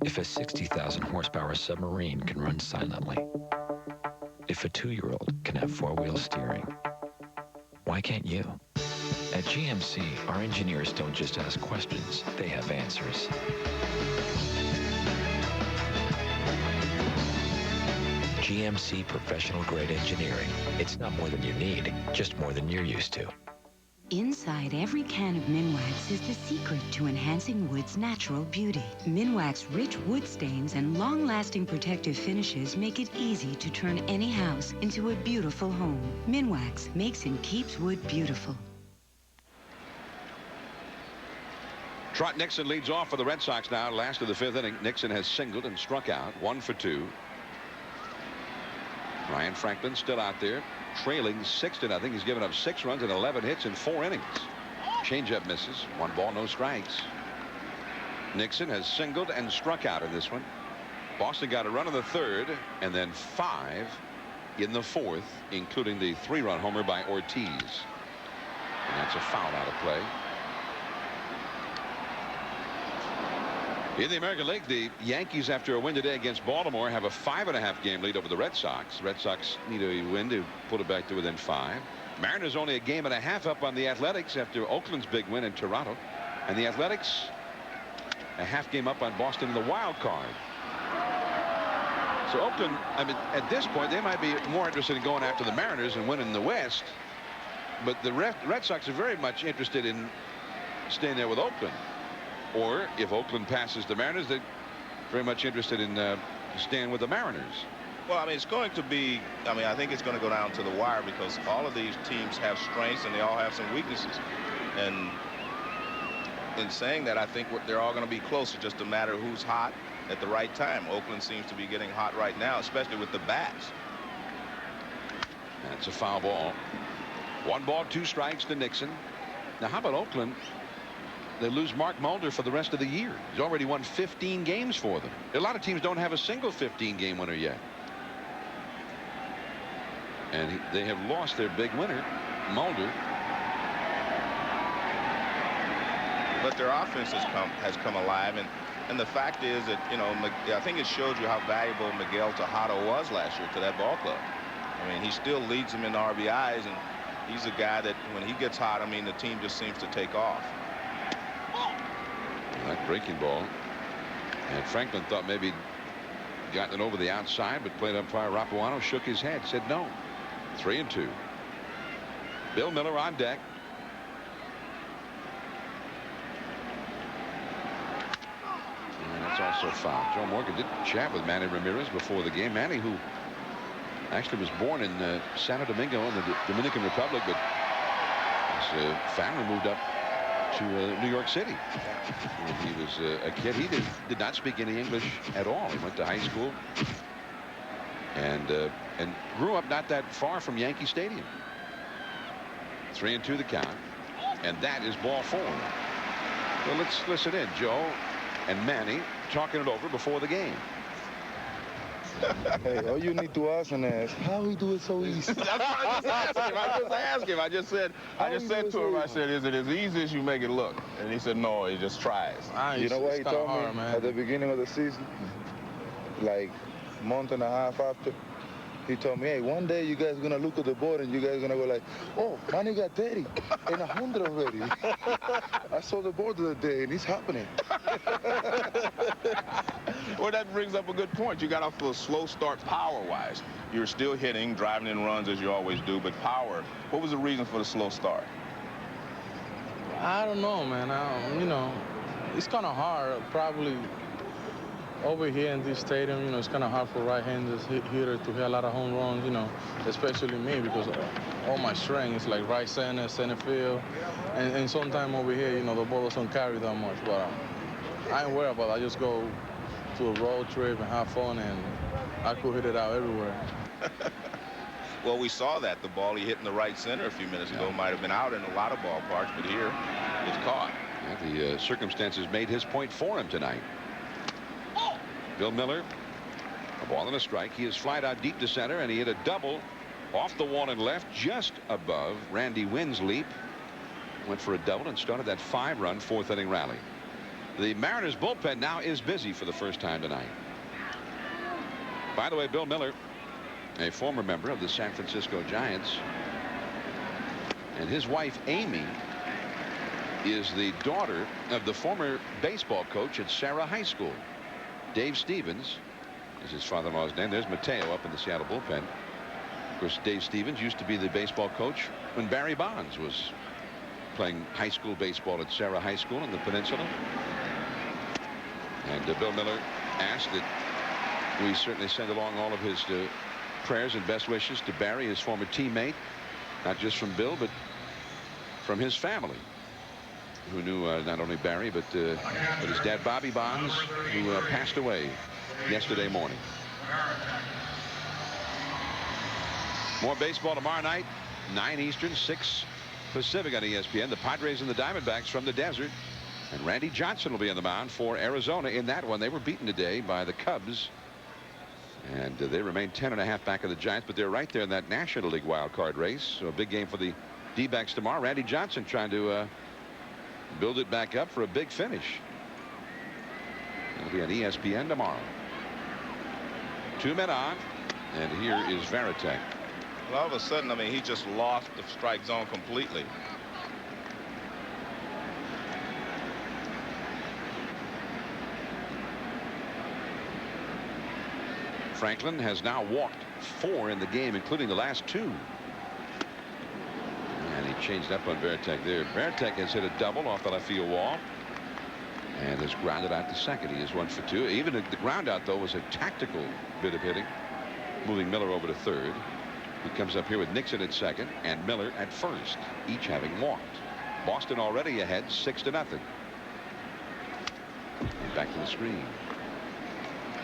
if a 60,000 horsepower submarine can run silently, if a 2-year-old can have 4-wheel steering, why can't you? At GMC, our engineers don't just ask questions, they have answers. GMC professional-grade engineering. It's not more than you need, just more than you're used to. Inside every can of Minwax is the secret to enhancing wood's natural beauty. Minwax's rich wood stains and long-lasting protective finishes make it easy to turn any house into a beautiful home. Minwax makes and keeps wood beautiful. Trot Nixon leads off for the Red Sox now. Last of the 5th inning. Nixon has singled and struck out. 1 for 2. Ryan Franklin still out there, trailing 6-0. He's given up 6 runs and 11 hits in 4 innings. Changeup misses. 1 ball, no strikes. Nixon has singled and struck out in this one. Boston got a run in the 3rd and then 5 in the 4th, including the 3-run homer by Ortiz. And that's a foul out of play. In the American League, the Yankees, after a win today against Baltimore, have a 5.5 game lead over the Red Sox. Red Sox need a win to put it back to within 5. Mariners only a game and a half up on the Athletics after Oakland's big win in Toronto. And the Athletics a half game up on Boston in the wild card. So Oakland, I mean, at this point, they might be more interested in going after the Mariners and winning the West. But the Red Sox are very much interested in staying there with Oakland. Or if Oakland passes the Mariners, they're very much interested in staying with the Mariners. Well, I mean, it's going to be, I think it's going to go down to the wire because all of these teams have strengths and they all have some weaknesses. And in saying that, I think they're all going to be close. It's just a matter of who's hot at the right time. Oakland seems to be getting hot right now, especially with the bats. That's a foul ball. 1 ball, 2 strikes to Nixon. Now, how about Oakland? They lose Mark Mulder for the rest of the year. He's already won 15 games for them. A lot of teams don't have a single 15-game winner yet. And they have lost their big winner, Mulder. But their offense has come alive. And the fact is that, I think it shows you how valuable Miguel Tejada was last year to that ball club. I mean, he still leads them in RBIs, and he's a guy that when he gets hot, the team just seems to take off. That breaking ball. And Franklin thought maybe gotten it over the outside, but plate umpire Rapuano shook his head, said no. 3-2. Bill Miller on deck. And that's also foul. Joe Morgan did chat with Manny Ramirez before the game. Manny, who actually was born in Santo Domingo in the Dominican Republic, but his family moved up to New York City when he was a kid. He did not speak any English at all. He went to high school and grew up not that far from Yankee Stadium. 3-2 the count, and that is ball 4. Well, let's listen in. Joe and Manny talking it over before the game. Hey, all you need to ask him is how he do it so easy. That's what I just asked him. I just said to him, I said, is it as easy as you make it look? And he said, no, he just tries. You know what he told me at the beginning of the season? Like a month and a half after, he told me, hey, one day you guys are going to look at the board and you guys are going to go like, oh, Manny got 30 and 100 already. I saw the board the other day and it's happening. Well, that brings up a good point. You got off to a slow start power-wise. You're still hitting, driving in runs as you always do, but power, what was the reason for the slow start? I don't know, man. It's kind of hard. Probably over here in this stadium, it's kind of hard for right-handed hitter to hit a lot of home runs, especially me, because all my strength is like right center, center field. And sometimes over here, the ball doesn't carry that much. But I ain't worried about it. I just go to a road trip and have fun, and I could hit it out everywhere. Well, we saw that. The ball he hit in the right center a few minutes ago might have been out in a lot of ballparks, but here it's caught. Yeah, the circumstances made his point for him tonight. Bill Miller, a ball and a strike. He is flied out deep to center, and he hit a double off the wall and left just above Randy Wynn's leap. Went for a double and started that 5-run 4th-inning rally. The Mariners bullpen now is busy for the first time tonight. By the way, Bill Miller, a former member of the San Francisco Giants, and his wife Amy is the daughter of the former baseball coach at Sarah High School. Dave Stevens is his father-in-law's name. There's Mateo up in the Seattle bullpen. Of course, Dave Stevens used to be the baseball coach when Barry Bonds was playing high school baseball at Sarah High School in the Peninsula. And Bill Miller asked that we certainly send along all of his prayers and best wishes to Barry, his former teammate, not just from Bill, but from his family, who knew not only Barry, but his dad, Bobby Bonds, who passed away yesterday morning. More baseball tomorrow night, 9 Eastern, 6 Pacific on ESPN. The Padres and the Diamondbacks from the desert. And Randy Johnson will be on the mound for Arizona in that one. They were beaten today by the Cubs. And they remain 10.5 back of the Giants, but they're right there in that National League wild card race. So a big game for the D-backs tomorrow. Randy Johnson trying to build it back up for a big finish. It'll be on ESPN tomorrow. 2 men on, and here is Varitek. Well, all of a sudden, I mean, he just lost the strike zone completely. Franklin has now walked 4 in the game, including the last 2. And he changed up on Varitek there. Varitek has hit a double off the left field wall and has grounded out to second. He is 1 for 2. Even the ground out, though, was a tactical bit of hitting, moving Miller over to third. He comes up here with Nixon at second and Miller at first, each having walked. Boston already ahead 6-0. Back to the screen.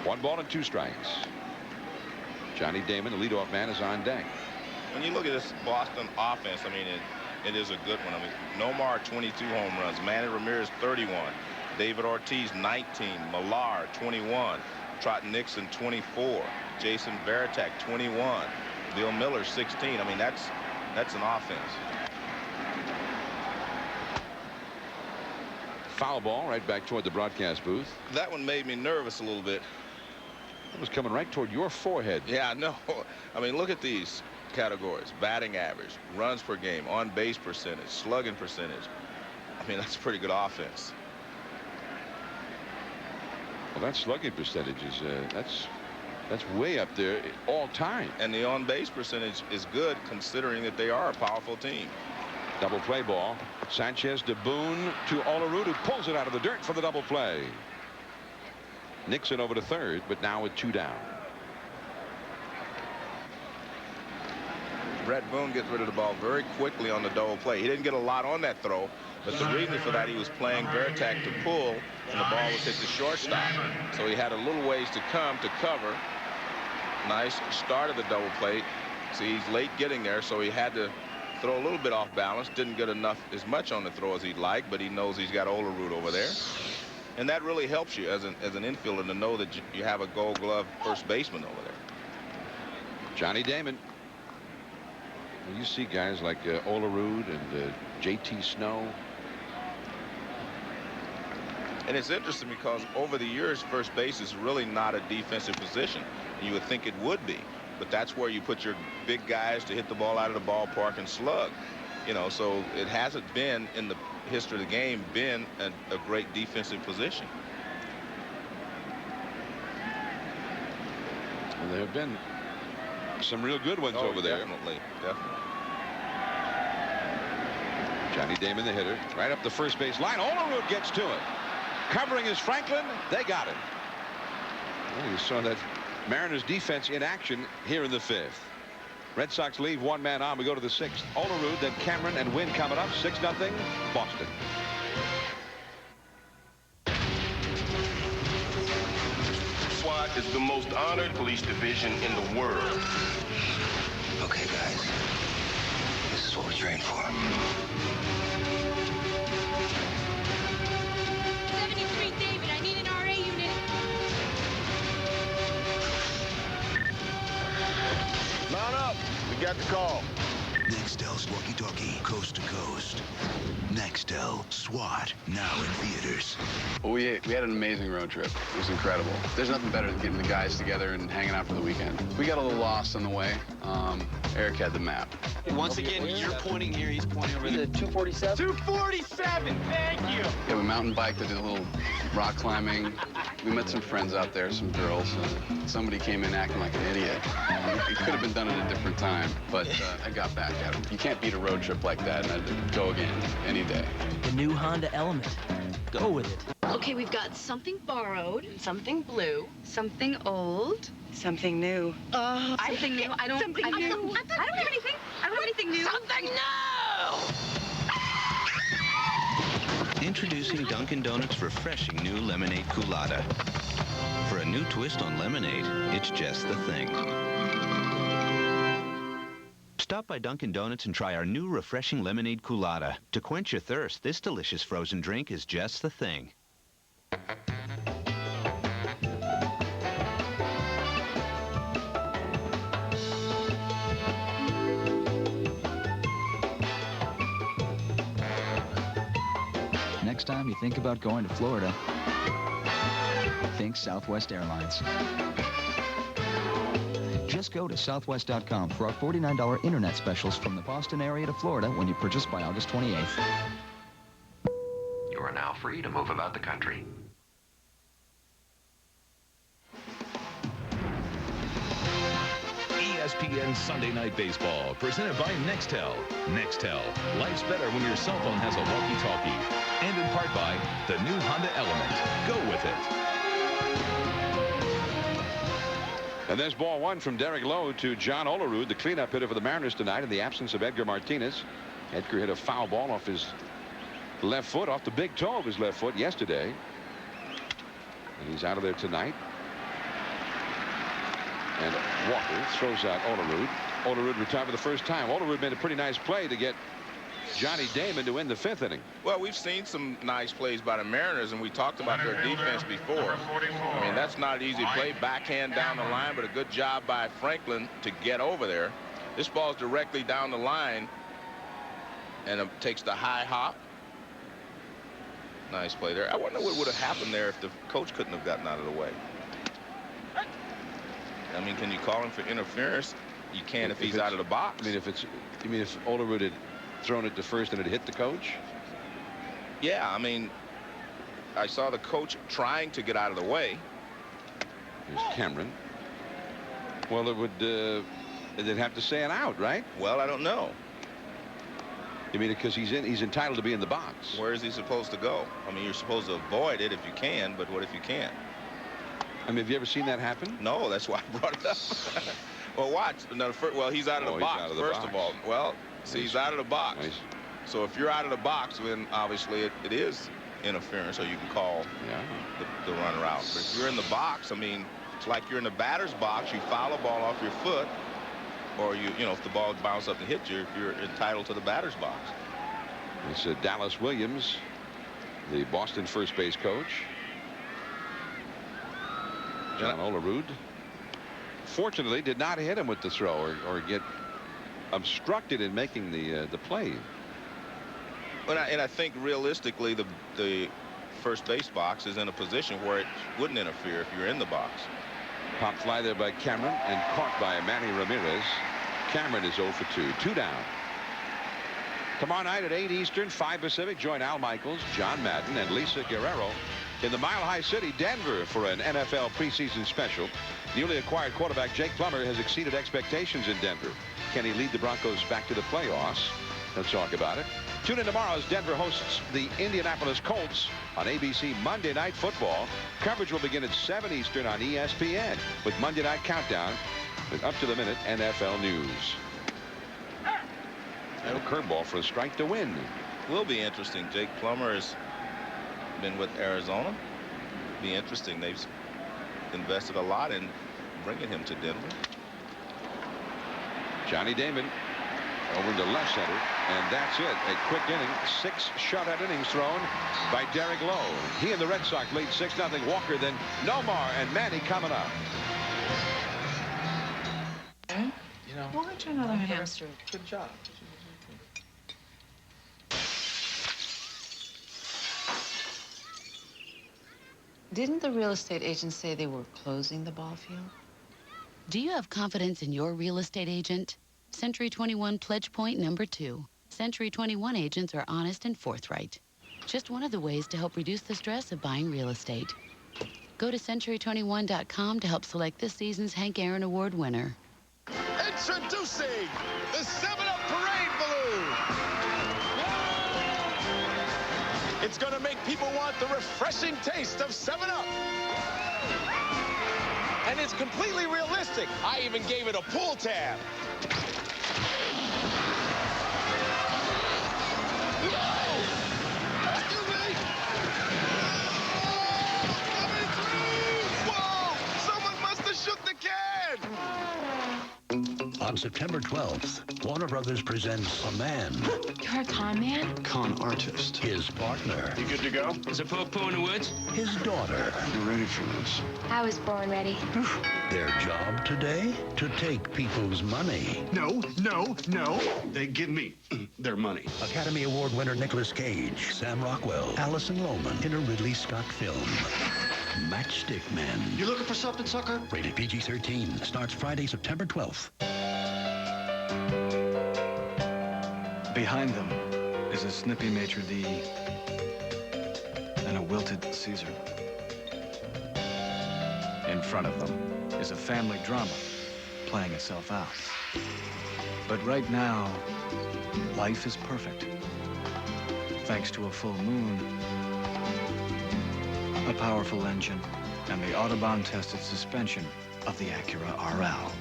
1 ball and 2 strikes. Johnny Damon, the leadoff man, is on deck. When you look at this Boston offense, I mean, it is a good one. I mean, Nomar 22 home runs, Manny Ramirez 31, David Ortiz 19, Millar 21, Trot Nixon 24, Jason Varitek 21, Bill Miller 16. I mean, that's an offense. Foul ball right back toward the broadcast booth. That one made me nervous a little bit. It was coming right toward your forehead. Yeah, I know. I mean, look at these categories: batting average, runs per game, on base percentage, slugging percentage. I mean, that's a pretty good offense. Well, that slugging percentage is that's way up there all time. And the on base percentage is good, considering that they are a powerful team. Double play ball. Sanchez to Boone to Olerud, who pulls it out of the dirt for the double play. Nixon over to third, but now with 2 down. Brett Boone gets rid of the ball very quickly on the double play. He didn't get a lot on that throw, but the reason for that, he was playing Varitek to pull, and the ball was hit the shortstop. So he had a little ways to come to cover. Nice start of the double play. See, he's late getting there, so he had to throw a little bit off balance. Didn't get as much on the throw as he'd like, but he knows he's got Olerud over there. And that really helps you as an infielder to know that you have a Gold Glove first baseman over there. Johnny Damon. You see guys like Olerud and J.T. Snow. And it's interesting because over the years, first base is really not a defensive position. You would think it would be, but that's where you put your big guys to hit the ball out of the ballpark and slug. You know, so it hasn't been in the history of the game been a great defensive position. Well, there have been some real good ones over there. Definitely. Johnny Damon, the hitter, right up the first base line. Olerud gets to it. Covering is Franklin. They got it. Well, you saw that Mariners defense in action here in the 5th. Red Sox leave 1 man on. We go to the 6th. Olerud, then Cameron and Wynn coming up. 6-0 Boston. SWAT is the most honored police division in the world. Okay, guys. This is what we trained for. 73, David, I need an RA unit. You got the call. Nextel's walkie-talkie, coast to coast. Nextel SWAT, now in theaters. Well, we had an amazing road trip. It was incredible. There's nothing better than getting the guys together and hanging out for the weekend. We got a little lost on the way. Eric had the map. Once again, you're pointing here, he's pointing over there. 247? 247, thank you! Yeah, we mountain biked, I did a little rock climbing. We met some friends out there, some girls. Somebody came in acting like an idiot. It could have been done at a different time, but I got back at him. You can't beat a road trip like that, and I'd go again any day. The new Honda Element. Go with it. Okay, we've got something borrowed, something blue, something old, something new. Something new. I don't have anything. I don't have anything new. Something new! Introducing Dunkin' Donuts' refreshing new Lemonade Coolada. For a new twist on lemonade, it's just the thing. Stop by Dunkin' Donuts and try our new refreshing Lemonade Coolada. To quench your thirst, this delicious frozen drink is just the thing. Next time you think about going to Florida, think Southwest Airlines. Just go to southwest.com for our $49 internet specials from the Boston area to Florida when you purchase by August 28th. You are now free to move about the country. ESPN Sunday Night Baseball, presented by Nextel. Nextel, life's better when your cell phone has a walkie-talkie. And in part by the new Honda Element. Go with it. And there's ball one from Derek Lowe to John Olerud, the cleanup hitter for the Mariners tonight in the absence of Edgar Martinez. Edgar hit a foul ball off his left foot, off the big toe of his left foot yesterday. And he's out of there tonight. And Walker throws out Olerud. Olerud retired for the first time. Olerud made a pretty nice play to get Johnny Damon to win the fifth inning. Well, we've seen some nice plays by the Mariners, and we talked about their defense before. I mean, that's not an easy play. Backhand down the line, but a good job by Franklin to get over there. This ball's directly down the line, and it takes the high hop. Nice play there. I wonder what would have happened there if the coach couldn't have gotten out of the way. I mean, can you call him for interference? You can if he's out of the box. I mean, if Olerud had thrown it to first and it hit the coach? Yeah, I mean, I saw the coach trying to get out of the way. Here's Cameron. Well, they'd have to say an out, right? Well, I don't know. You mean because he's entitled to be in the box? Where is he supposed to go? I mean, you're supposed to avoid it if you can, but what if you can't? I mean, have you ever seen that happen? No, that's why I brought it up. Well, watch. Well, he's out of the box, first of all. Well, see, he's out of the box. Nice. So if you're out of the box, then obviously it is interference, so you can call the runner out. But if you're in the box, I mean, it's like you're in the batter's box. You foul a ball off your foot, or you know, if the ball bounces up and hits you, you're entitled to the batter's box. It's Dallas Williams, the Boston first base coach. John Olerud, fortunately, did not hit him with the throw or get obstructed in making the play. And I think realistically, the first base box is in a position where it wouldn't interfere if you're in the box. Pop fly there by Cameron and caught by Manny Ramirez. Cameron is 0 for 2. 2 down. Tomorrow night at 8 Eastern, 5 Pacific, join Al Michaels, John Madden, and Lisa Guerrero in the Mile High City, Denver, for an NFL preseason special. Newly acquired quarterback Jake Plummer has exceeded expectations in Denver. Can he lead the Broncos back to the playoffs? Let's talk about it. Tune in tomorrow as Denver hosts the Indianapolis Colts on ABC Monday Night Football. Coverage will begin at 7 Eastern on ESPN with Monday Night Countdown with up-to-the-minute NFL news. And a curveball for a strike to win. Will be interesting. Jake Plummer has been with Arizona. Be interesting. They've invested a lot in bringing him to Denver. Johnny Damon over to left center, and that's it. A quick inning. 6 shutout innings thrown by Derek Lowe. He and the Red Sox lead 6-0. Walker, then Nomar and Manny coming up. You know, Try another hamster. Good job. Didn't the real estate agent say they were closing the ball field? Do you have confidence in your real estate agent? Century 21 Pledge Point number 2. Century 21 agents are honest and forthright. Just one of the ways to help reduce the stress of buying real estate. Go to century21.com to help select this season's Hank Aaron Award winner. Introducing the 7-Up Parade Balloon. It's going to make people want the refreshing taste of 7-Up. And it's completely realistic. I even gave it a pull tab. On September 12th, Warner Brothers presents a man. You're a con man? Con artist. His partner. You good to go? Is it po-po in the woods? His daughter. You ready for this? I was born ready. Their job today? To take people's money. No. They give me their money. Academy Award winner Nicolas Cage, Sam Rockwell, Alison Lohman in a Ridley Scott film. Matchstick Men. You looking for something, sucker? Rated PG-13. Starts Friday, September 12th. Behind them is a snippy maitre d' and a wilted Caesar. In front of them is a family drama playing itself out. But right now, life is perfect. Thanks to a full moon, a powerful engine, and the Autobahn-tested suspension of the Acura RL.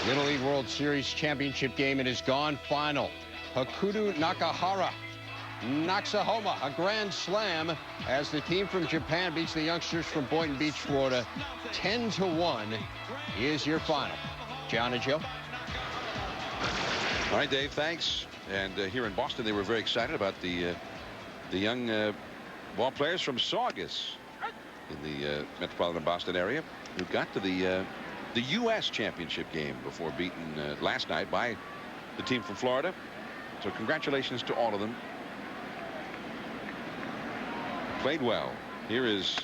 Little League World Series championship game. It is gone final. Hakuto Nakahara knocks a home, a grand slam, as the team from Japan beats the youngsters from Boynton Beach, Florida, 10-1. Here's your final. John and Joe. All right, Dave, thanks. And here in Boston, they were very excited about the young ball players from Saugus in the metropolitan Boston area who got to the U.S. championship game before beaten last night by the team from Florida. So congratulations to all of them. Played well. Here is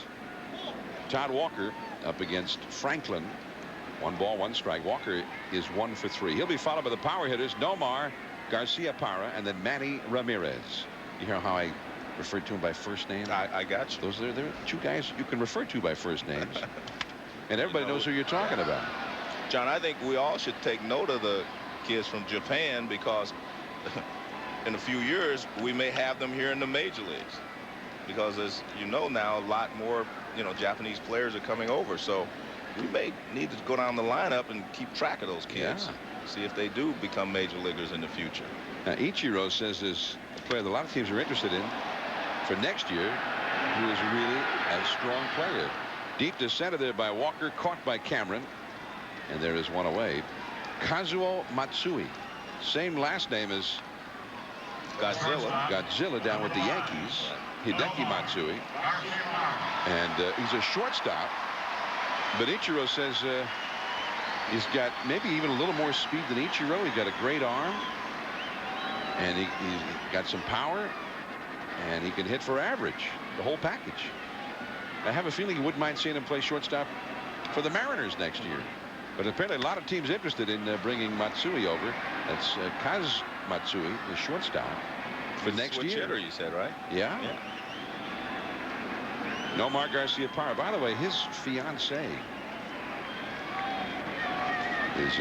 Todd Walker up against Franklin. 1 ball, 1 strike. Walker is 1 for 3. He'll be followed by the power hitters Nomar, Garcia Parra, and then Manny Ramirez. You hear how I referred to him by first name? I got you. Those are the 2 guys you can refer to by first names. And everybody knows who you're talking about. John, I think we all should take note of the kids from Japan, because in a few years we may have them here in the major leagues, because as you know now, a lot more Japanese players are coming over, so we may need to go down the lineup and keep track of those kids. See if they do become major leaguers in the future. Now, Ichiro says is a player that a lot of teams are interested in for next year, who is really a strong player. Deep to center there by Walker, caught by Cameron, and there is one away. Kazuo Matsui, same last name as Godzilla down with the Yankees. Hideki Matsui, and he's a shortstop. But Ichiro says he's got maybe even a little more speed than Ichiro. He's got a great arm, and he's got some power, and he can hit for average, the whole package. I have a feeling you wouldn't mind seeing him play shortstop for the Mariners next year. But apparently a lot of teams interested in bringing Matsui over. That's Kaz Matsui, the shortstop, for next Switch year. Hitter, you said, right? Yeah. Nomar Garcia Parra. By the way, his fiancée is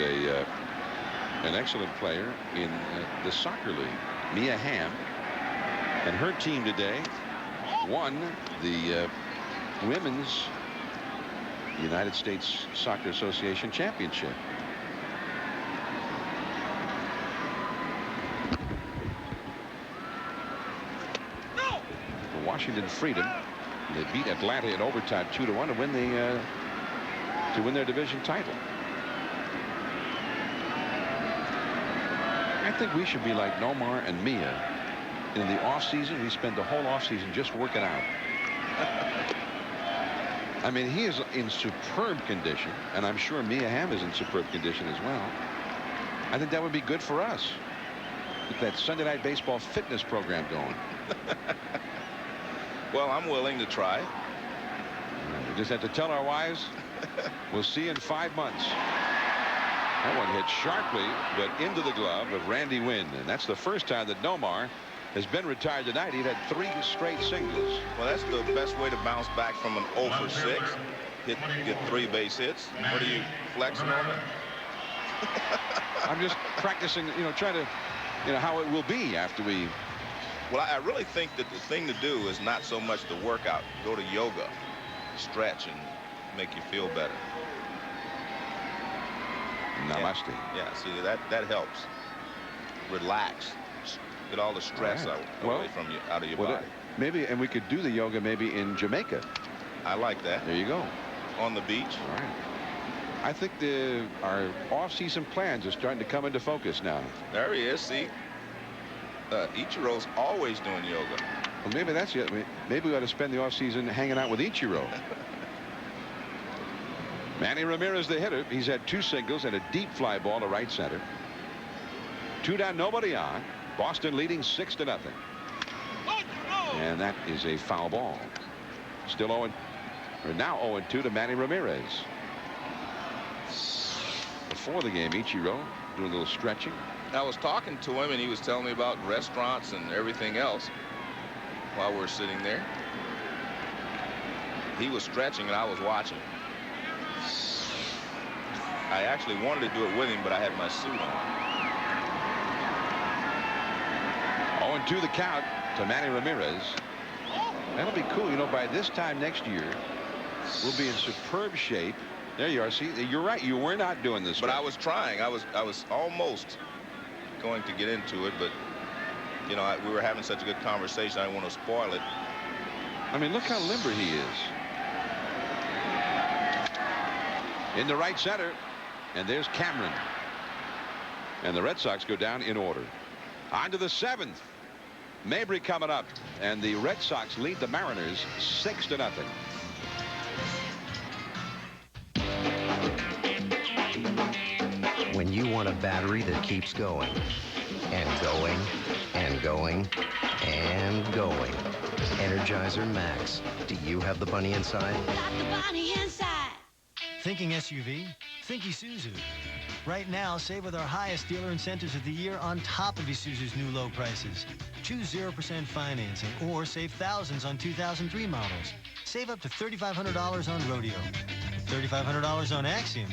an excellent player in the soccer league, Mia Hamm, and her team today won the Women's United States Soccer Association Championship. The Washington Freedom, they beat Atlanta in overtime 2-1 to win their division title. I think we should be like Nomar and Mia. In the off season, we spend the whole off season just working out. I mean, he is in superb condition, and I'm sure Mia Hamm is in superb condition as well. I think that would be good for us. Get that Sunday Night Baseball fitness program going. Well, I'm willing to try. We just have to tell our wives we'll see you in 5 months. That one hit sharply, but into the glove of Randy Wynn, and that's the first time that Nomar has been retired tonight. He'd had 3 straight singles. Well, that's the best way to bounce back from an 0 for 6. Get 3 base hits. What are you, flexing on it? I'm just practicing, trying to, how it will be after we. Well, I really think that the thing to do is not so much the workout. Go to yoga, stretch, and make you feel better. Namaste. Yeah, see, that helps. Relax. Get all the stress away from you, out of your body. Maybe, and we could do the yoga maybe in Jamaica. I like that. There you go. On the beach. All right. I think our off-season plans are starting to come into focus now. There he is. See, Ichiro's always doing yoga. Well, maybe that's it. Maybe we ought to spend the off-season hanging out with Ichiro. Manny Ramirez, the hitter. He's had 2 singles and a deep fly ball to right center. 2 down, nobody on. Boston leading 6-0. And that is a foul ball. Still now 0-2 to Manny Ramirez. Before the game, Ichiro doing a little stretching. I was talking to him, and he was telling me about restaurants and everything else while we're sitting there. He was stretching, and I was watching. I actually wanted to do it with him, but I had my suit on. 0-2 the count to Manny Ramirez. That'll be cool. By this time next year, we'll be in superb shape. There you are. See, you're right. You were not doing this. But I was trying. I was almost going to get into it, but we were having such a good conversation. I didn't want to spoil it. I mean, look how limber he is. In the right center, and there's Cameron. And the Red Sox go down in order. On to the 7th. Mabry coming up, and the Red Sox lead the Mariners 6-0. When you want a battery that keeps going and going and going and going. Energizer Max. Do you have the bunny inside? Got the bunny inside. Thinking SUV? Think Isuzu. Right now, save with our highest dealer incentives of the year on top of Isuzu's new low prices. Choose 0% financing or save thousands on 2003 models. Save up to $3,500 on Rodeo, $3,500 on Axiom,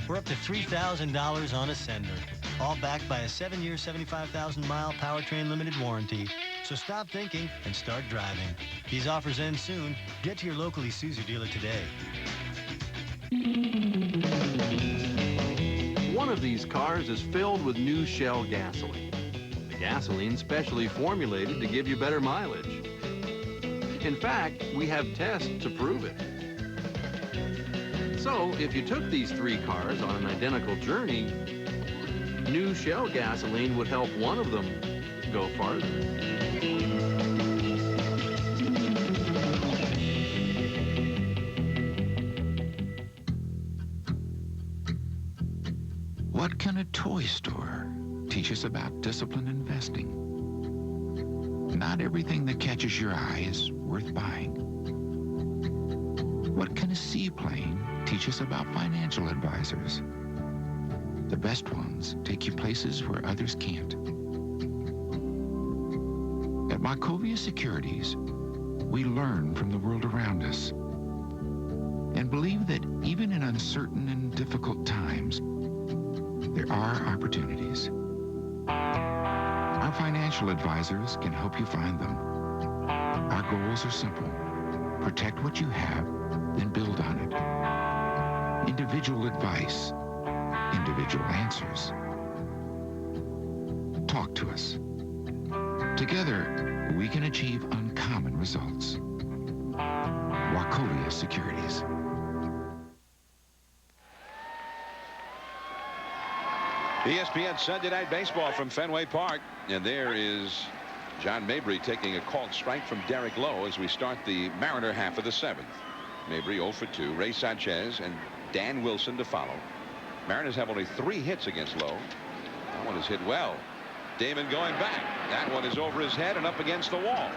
or up to $3,000 on Ascender. All backed by a 7-year, 75,000-mile powertrain limited warranty. So stop thinking and start driving. These offers end soon. Get to your local Isuzu dealer today. One of these cars is filled with new Shell gasoline. The gasoline specially formulated to give you better mileage. In fact, we have tests to prove it. So, if you took these 3 cars on an identical journey, new Shell gasoline would help one of them go farther. What can a toy store teach us about disciplined investing? Not everything that catches your eye is worth buying. What can a seaplane teach us about financial advisors? The best ones take you places where others can't. At Wachovia Securities, we learn from the world around us and believe that even in uncertain and difficult times, there are opportunities. Our financial advisors can help you find them. Our goals are simple. Protect what you have, then build on it. Individual advice, individual answers. Talk to us. Together, we can achieve uncommon results. Wachovia Securities. ESPN Sunday Night Baseball from Fenway Park. And there is John Mabry taking a called strike from Derek Lowe as we start the Mariner half of the 7th. Mabry 0 for 2. Ray Sanchez and Dan Wilson to follow. Mariners have only 3 hits against Lowe. That one is hit well. Damon going back. That one is over his head and up against the wall.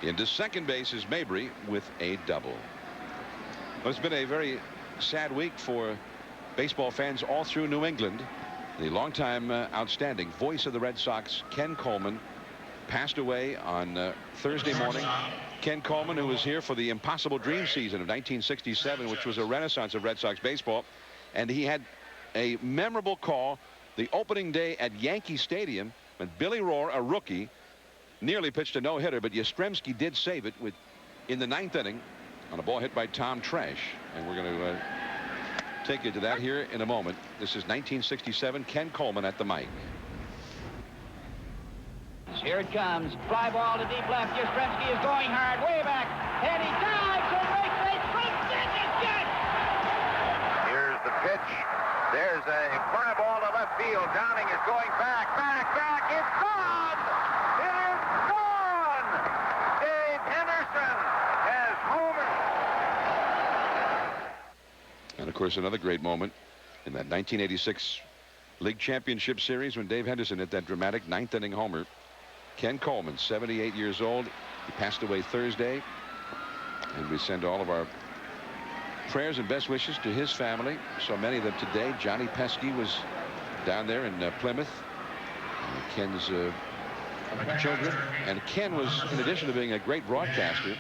Into second base is Mabry with a double. Well, it's been a very sad week for baseball fans all through New England. The longtime outstanding voice of the Red Sox, Ken Coleman, passed away on Thursday morning. Ken Coleman, who was here for the Impossible Dream season of 1967, which was a renaissance of Red Sox baseball. And he had a memorable call the opening day at Yankee Stadium when Billy Rohr, a rookie, nearly pitched a no-hitter, but Yastrzemski did save it in the 9th inning on a ball hit by Tom Tresh. And we're going to take you to that here in a moment. This is 1967. Ken Coleman at the mic. Here it comes. Fly ball to deep left. Yastrzemski is going hard, way back, and he dives and makes a prodigious catch. Here's the pitch. There's a fly ball to left field. Downing is going back. It's gone. It is gone. Dave Henderson has homered. And of course, another great moment in that 1986 League Championship Series when Dave Henderson hit that dramatic 9th inning homer. Ken Coleman, 78 years old. He passed away Thursday. And we send all of our prayers and best wishes to his family. So many of them today. Johnny Pesky was down there in Plymouth. Ken's children. And Ken was, in addition to being a great broadcaster,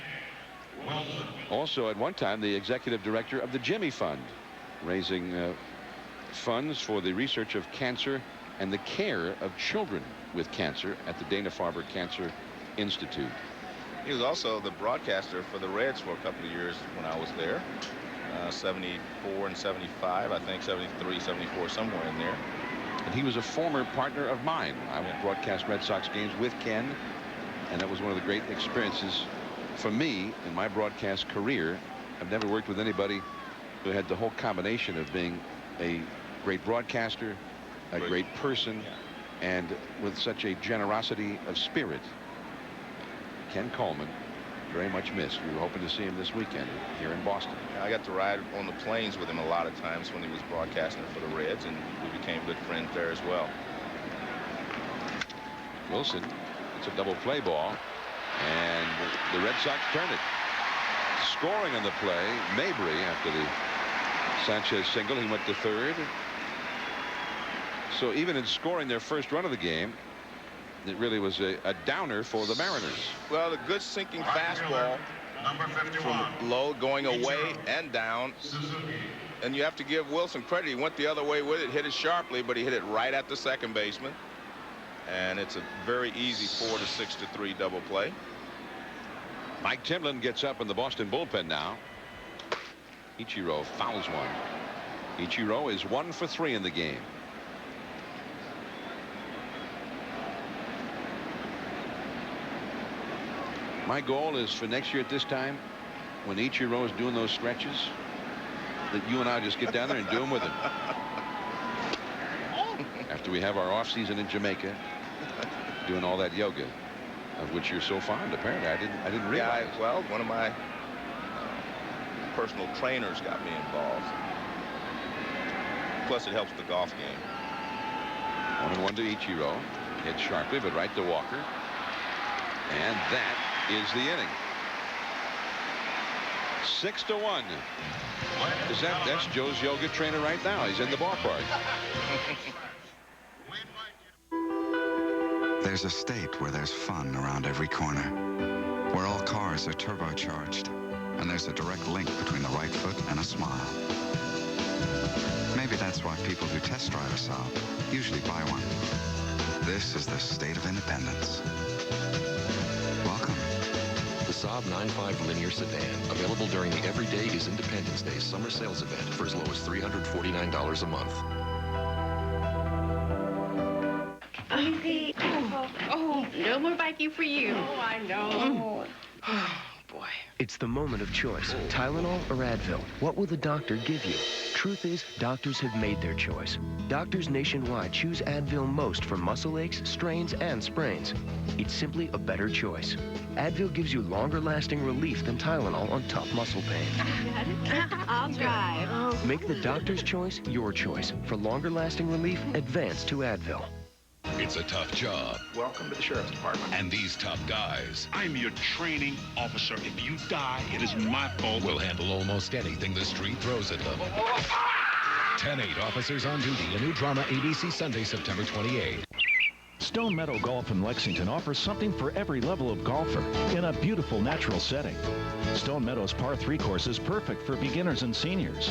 also at one time the executive director of the Jimmy Fund, raising funds for the research of cancer and the care of children with cancer at the Dana-Farber Cancer Institute. He was also the broadcaster for the Reds for a couple of years when I was there. 74 and 75, I think 73, 74, somewhere in there. And he was a former partner of mine. I would broadcast Red Sox games with Ken, and that was one of the great experiences for me in my broadcast career. I've never worked with anybody who had the whole combination of being a great broadcaster, a great person, and with such a generosity of spirit. Ken Coleman, very much missed. We were hoping to see him this weekend here in Boston. I got to ride on the planes with him a lot of times when he was broadcasting for the Reds, and we became good friends there as well. Wilson, it's a double play ball, and the Red Sox turn it. Scoring on the play, Mabry after the Sanchez single. He went to third. So even in scoring their first run of the game, it really was a downer for the Mariners. Well, the good sinking fastball from Lowe going away and down. And you have to give Wilson credit. He went the other way with it, hit it sharply, but he hit it right at the second baseman. And it's a very easy 4 to 6 to 3 double play. Mike Timlin gets up in the Boston bullpen now. Ichiro fouls one. Ichiro is 1 for 3 in the game. My goal is for next year at this time, when Ichiro is doing those stretches, that you and I just get down there and do them with him. After we have our off season in Jamaica, doing all that yoga, of which you're so fond. Apparently, I didn't realize. Yeah, well, one of my personal trainers got me involved. Plus, it helps the golf game. 1-1 to Ichiro. Hit sharply, but right to Walker. And that is the inning. 6-1. That's Joe's yoga trainer right now. He's in the ballpark. There's a state where there's fun around every corner, where all cars are turbocharged, and there's a direct link between the right foot and a smile. Maybe that's why people who test drive a Saab usually buy one. This is the state of independence. Welcome. The Saab 9.5 linear sedan, available during the Everyday is Independence Day summer sales event for as low as $349 a month. Easy. Oh, no more biking for you. Oh, I know. Boy. It's the moment of choice. Tylenol or Advil? What will the doctor give you? truth is, doctors have made their choice. Doctors nationwide choose Advil most for muscle aches, strains, and sprains. It's simply a better choice. Advil gives you longer-lasting relief than Tylenol on tough muscle pain. I'll drive. Make the doctor's choice your choice. For longer-lasting relief, advance to Advil. It's a tough job. Welcome to the Sheriff's Department. And these tough guys I'm your training officer. If you die, it is my fault. will handle almost anything the street throws at them. 10-8 Officers on Duty, a new drama, ABC Sunday, September 28. Stone Meadow Golf in Lexington offers something for every level of golfer in a beautiful natural setting. Stone Meadow's par 3 course is perfect for beginners and seniors.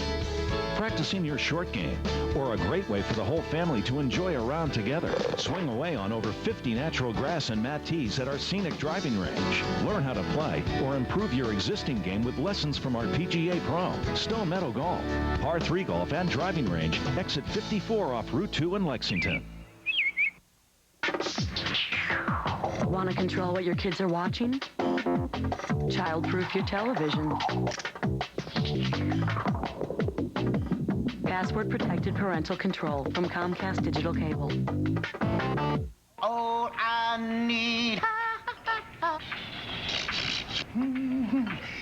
Practicing your short game, or a great way for the whole family to enjoy a round together. Swing away on over 50 natural grass and mat tees at our scenic driving range. Learn how to play or improve your existing game with lessons from our PGA Pro. Stone Meadow Golf, par 3 golf and driving range, exit 54 off Route 2 in Lexington. Want to control what your kids are watching? Child-proof your television. Password-protected parental control from Comcast Digital Cable. All I need.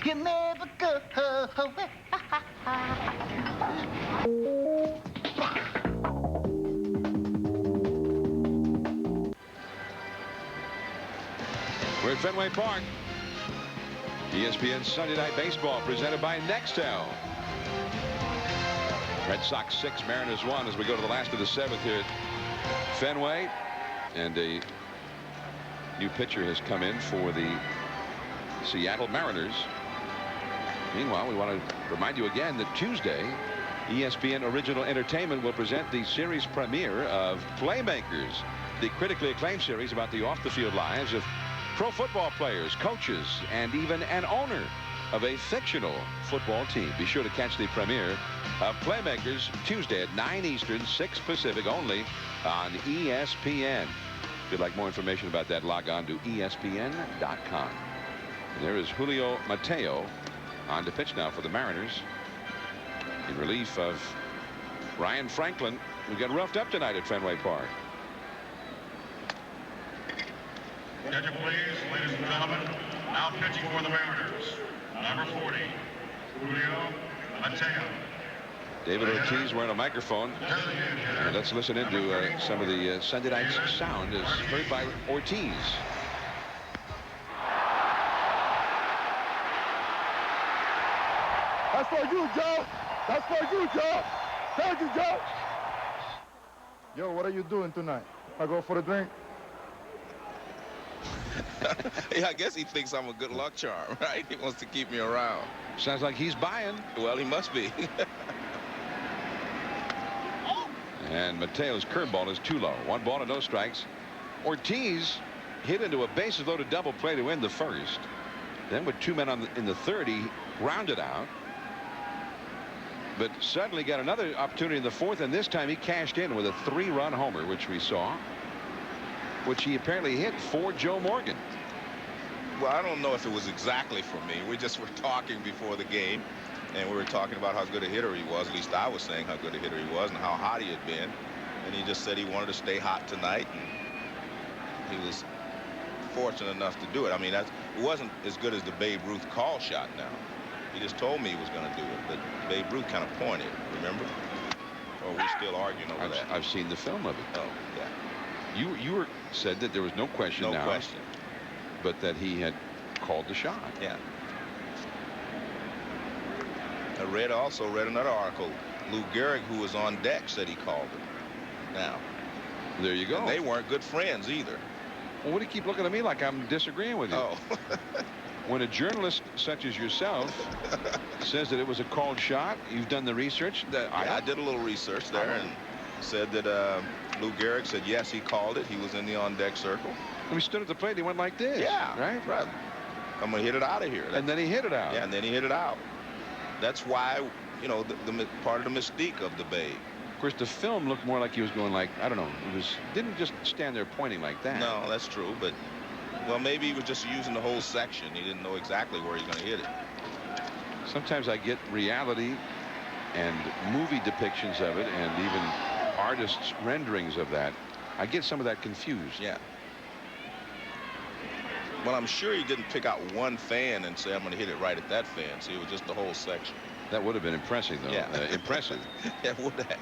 You never go away. We're at Fenway Park. ESPN Sunday Night Baseball presented by Nextel. Red Sox 6, Mariners 1 as we go to the last of the 7th here at Fenway. And a new pitcher has come in for the Seattle Mariners. Meanwhile, we want to remind you again that Tuesday, ESPN Original Entertainment will present the series premiere of Playmakers, the critically acclaimed series about the off-the-field lives of pro football players, coaches, and even an owner of a fictional football team. Be sure to catch the premiere of Playmakers Tuesday at 9 Eastern, 6 Pacific, only on ESPN. If you'd like more information about that, log on to ESPN.com. And there is Julio Mateo on to pitch now for the Mariners in relief of Ryan Franklin, who got roughed up tonight at Fenway Park. Judge, please, ladies and gentlemen, now pitching for the Mariners, number 40, Julio Mateo. David Ortiz wearing a microphone. And let's listen into some of the Sunday night's sound as heard by Ortiz. That's for you, Joe. That's for you, Joe. Thank you, Joe. Yo, what are you doing tonight? I go for a drink? Yeah, I guess he thinks I'm a good luck charm, right? He wants to keep me around. Sounds like he's buying. Well, he must be. And Mateo's curveball is too low. 1 ball and no strikes. Ortiz hit into a bases-loaded double play to end the first. Then with 2 men in the third, he grounded out. But suddenly got another opportunity in the fourth, and this time he cashed in with a 3-run homer, which we saw, which he apparently hit for Joe Morgan. Well, I don't know if it was exactly for me. We just were talking before the game, and we were talking about how good a hitter he was. At least I was saying how good a hitter he was and how hot he had been. And he just said he wanted to stay hot tonight, and he was fortunate enough to do it. I mean, it wasn't as good as the Babe Ruth call shot now. He just told me he was going to do it, but Babe Ruth kind of pointed, remember? Or we're still arguing over that. I've seen the film of it. Oh, yeah. You said that there was no question now. No question. But that he had called the shot. Yeah. I also read another article. Lou Gehrig, who was on deck, said he called it. Now. There you go. And they weren't good friends either. Well, what do you keep looking at me like I'm disagreeing with you? Oh. When a journalist such as yourself says that it was a called shot, you've done the research. I did a little research there and said that Lou Gehrig said yes, he called it. He was in the on-deck circle. And we stood at the plate. He went like this. Yeah. Right. I'm going to hit it out of here. And then he hit it out. Yeah, and then he hit it out. That's why, you know, the part of the mystique of the Babe. Of course, the film looked more like he was going like, I don't know, didn't just stand there pointing like that. No, that's true, but, well, maybe he was just using the whole section. He didn't know exactly where he's going to hit it. Sometimes I get reality and movie depictions of it and even artists' renderings of that, I get some of that confused. Yeah. Well, I'm sure he didn't pick out one fan and say, I'm going to hit it right at that fan. See, it was just the whole section. That would have been impressive, though. Yeah. Impressive. It would have.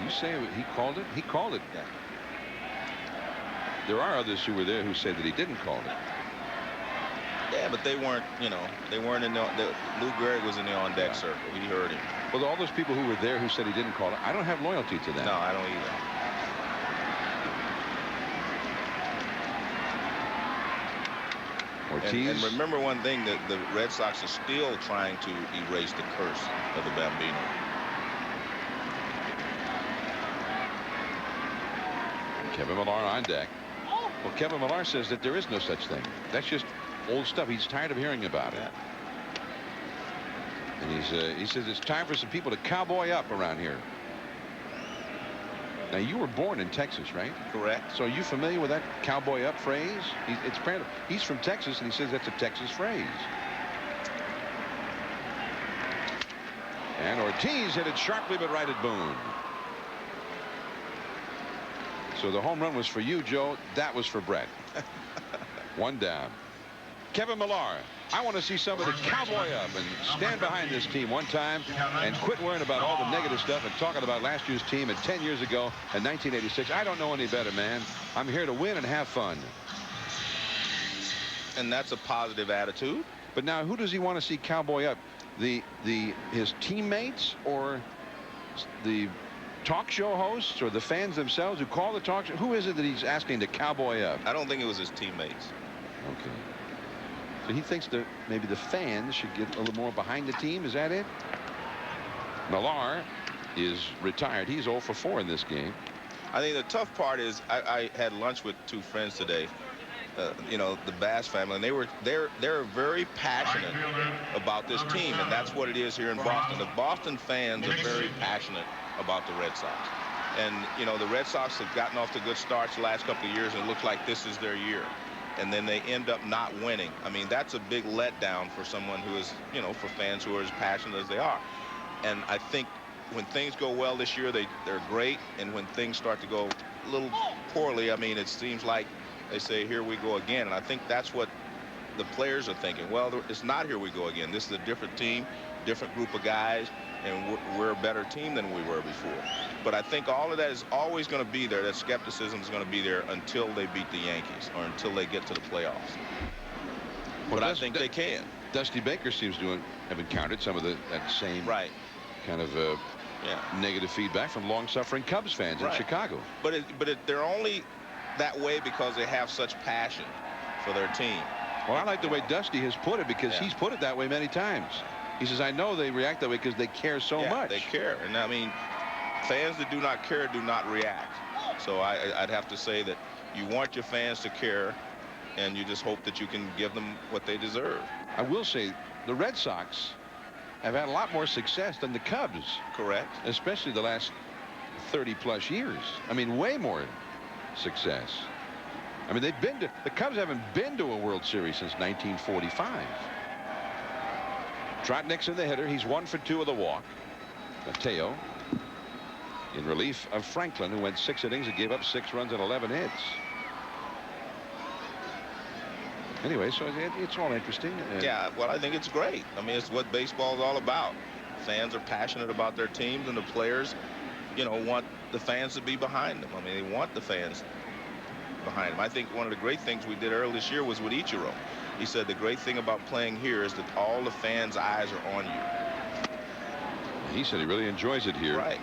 You say he called it? He called it. Yeah. There are others who were there who say that he didn't call it. Yeah, but they weren't, you know, they weren't in the Lou Gehrig was in the on-deck circle. He heard him. Well, all those people who were there who said he didn't call it, I don't have loyalty to that. No, I don't either. Ortiz. And remember one thing, that the Red Sox are still trying to erase the curse of the Bambino. Kevin Millar on deck. Well, Kevin Millar says that there is no such thing. That's just old stuff. He's tired of hearing about it. And he says it's time for some people to cowboy up around here. Now, you were born in Texas, right? Correct. So are you familiar with that cowboy up phrase? It's apparently, he's from Texas, and he says that's a Texas phrase. And Ortiz hit it sharply but right at Boone. So the home run was for you, Joe. That was for Brett. One down. Kevin Millar. I want to see somebody cowboy up and stand behind this team one time and quit worrying about all the negative stuff and talking about last year's team and 10 years ago in 1986. I don't know any better, man. I'm here to win and have fun. And that's a positive attitude. But now, who does he want to see cowboy up? His teammates or the talk show hosts or the fans themselves who call the talk show? Who is it that he's asking to cowboy up? I don't think it was his teammates. Okay. So he thinks that maybe the fans should get a little more behind the team. Is that it? Millar is retired. He's 0 for 4 in this game. I think the tough part is I had lunch with two friends today. You know, the Bass family, and they're very passionate about this team, and that's what it is here in Boston. The Boston fans are very passionate about the Red Sox. And, you know, the Red Sox have gotten off to good starts the last couple of years, and it looks like this is their year. And then they end up not winning. I mean, that's a big letdown for someone who is, you know, for fans who are as passionate as they are. And I think when things go well this year, they're great. And when things start to go a little poorly, I mean, it seems like they say, here we go again. And I think that's what the players are thinking. Well, it's not here we go again. This is a different team, different group of guys, and we're a better team than we were before. But I think all of that is always going to be there. That skepticism is going to be there until they beat the Yankees or until they get to the playoffs. But I think they can. Dusty Baker seems to have encountered some of that same kind of negative feedback from long-suffering Cubs fans in Chicago. But they're only that way because they have such passion for their team. Well, I like the way Dusty has put it, because he's put it that way many times. He says, I know they react that way because they care so much. They care. And I mean, fans that do not care do not react. So I'd have to say that you want your fans to care, and you just hope that you can give them what they deserve. I will say the Red Sox have had a lot more success than the Cubs. Correct. Especially the last 30-plus years. I mean, way more success. I mean, the Cubs haven't been to a World Series since 1945. Trotnick's in the hitter. He's 1 for 2 with a walk. Mateo in relief of Franklin, who went 6 innings and gave up 6 runs and 11 hits. Anyway, so it's all interesting. Yeah, well, I think it's great. I mean, it's what baseball is all about. Fans are passionate about their teams, and the players, you know, want the fans to be behind them. I mean, they want the fans behind them. I think one of the great things we did earlier this year was with Ichiro. He said the great thing about playing here is that all the fans' eyes are on you. He said he really enjoys it here. Right.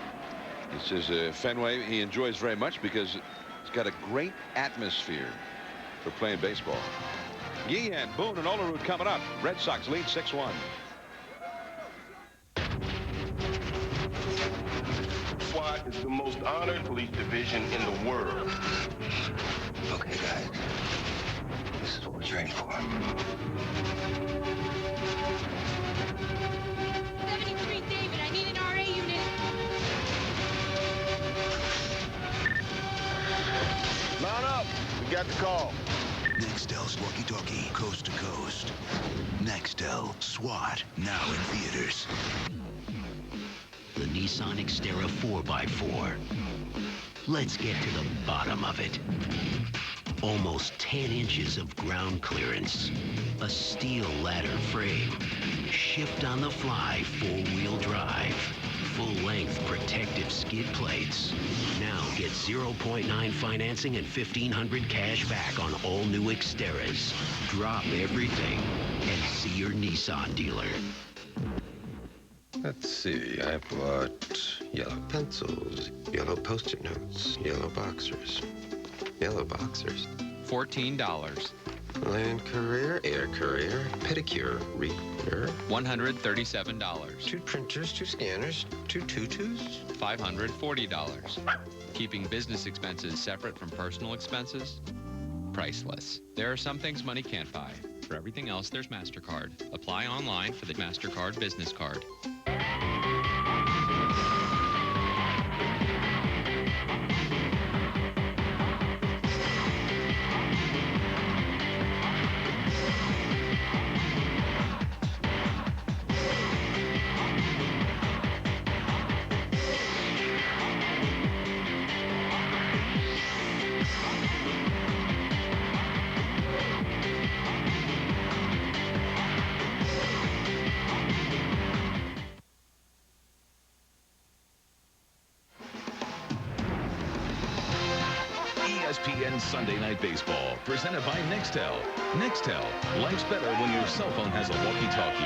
He says Fenway he enjoys very much because it's got a great atmosphere for playing baseball. Guillen, Boone, and Olerud coming up. Red Sox lead 6-1. SWAT is the most honored police division in the world. Okay, guys. This is what we're training for. 73 David, I need an RA unit. Mount up. We got the call. Nextel's walkie-talkie, coast to coast. Nextel SWAT, now in theaters. The Nissan Xterra 4x4. Let's get to the bottom of it. Almost 10 inches of ground clearance. A steel ladder frame. Shift on the fly, four-wheel drive. Full-length protective skid plates. Now get 0.9 financing and $1,500 cash back on all new Xterras. Drop everything and see your Nissan dealer. Let's see, I bought yellow pencils, yellow Post-it notes, yellow boxers. Yellow boxers. $14. Land courier, air courier, pedicure, reader. $137. 2 printers, 2 scanners, 2 tutus. $540. Keeping business expenses separate from personal expenses? Priceless. There are some things money can't buy. For everything else, there's MasterCard. Apply online for the MasterCard business card. ESPN Sunday Night Baseball, presented by Nextel. Nextel, life's better when your cell phone has a walkie-talkie.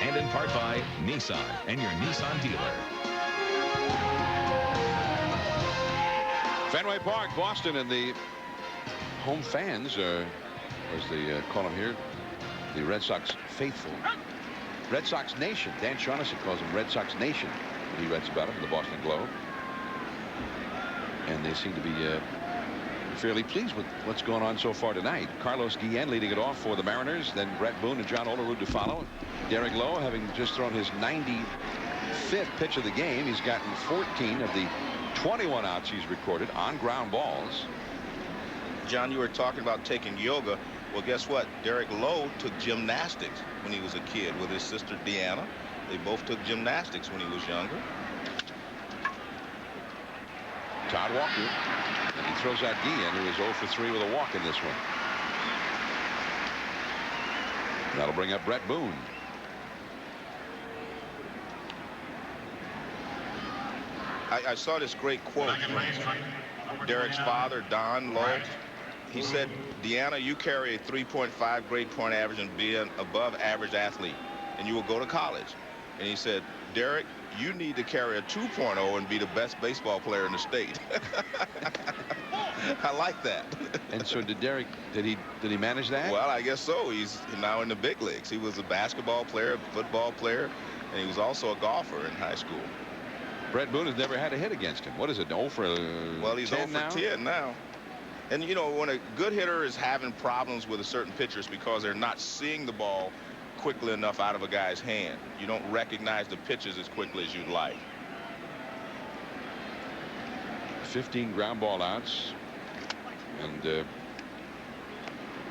And in part by Nissan and your Nissan dealer. Fenway Park, Boston, and the home fans, as they call them here, the Red Sox faithful. Red Sox Nation. Dan Shaughnessy calls them Red Sox Nation when he writes about them in the Boston Globe. And they seem to be fairly pleased with what's going on so far tonight. Carlos Guillen leading it off for the Mariners, then Brett Boone and John Olerud to follow. Derek Lowe, having just thrown his 95th pitch of the game, he's gotten 14 of the 21 outs he's recorded on ground balls. John, you were talking about taking yoga. Well, guess what? Derek Lowe took gymnastics when he was a kid with his sister Deanna. They both took gymnastics when he was younger. Todd Walker, and he throws out Guillen, who is 0 for 3 with a walk in this one. That'll bring up Brett Boone. I saw this great quote from Derek's father, Don Lowe. He said, Deanna, you carry a 3.5 grade point average and be an above average athlete, and you will go to college. And he said, Derek, you need to carry a 2.0 and be the best baseball player in the state. I like that. And so did Derek, did he manage that? Well, I guess so. He's now in the big leagues. He was a basketball player, football player, and he was also a golfer in high school. Brett Boone has never had a hit against him. What is it, 0 for 10 Well, he's 0 for now? 10 now. And, you know, when a good hitter is having problems with a certain pitcher, it's because they're not seeing the ball quickly enough out of a guy's hand. You don't recognize the pitches as quickly as you'd like. 15 ground ball outs, and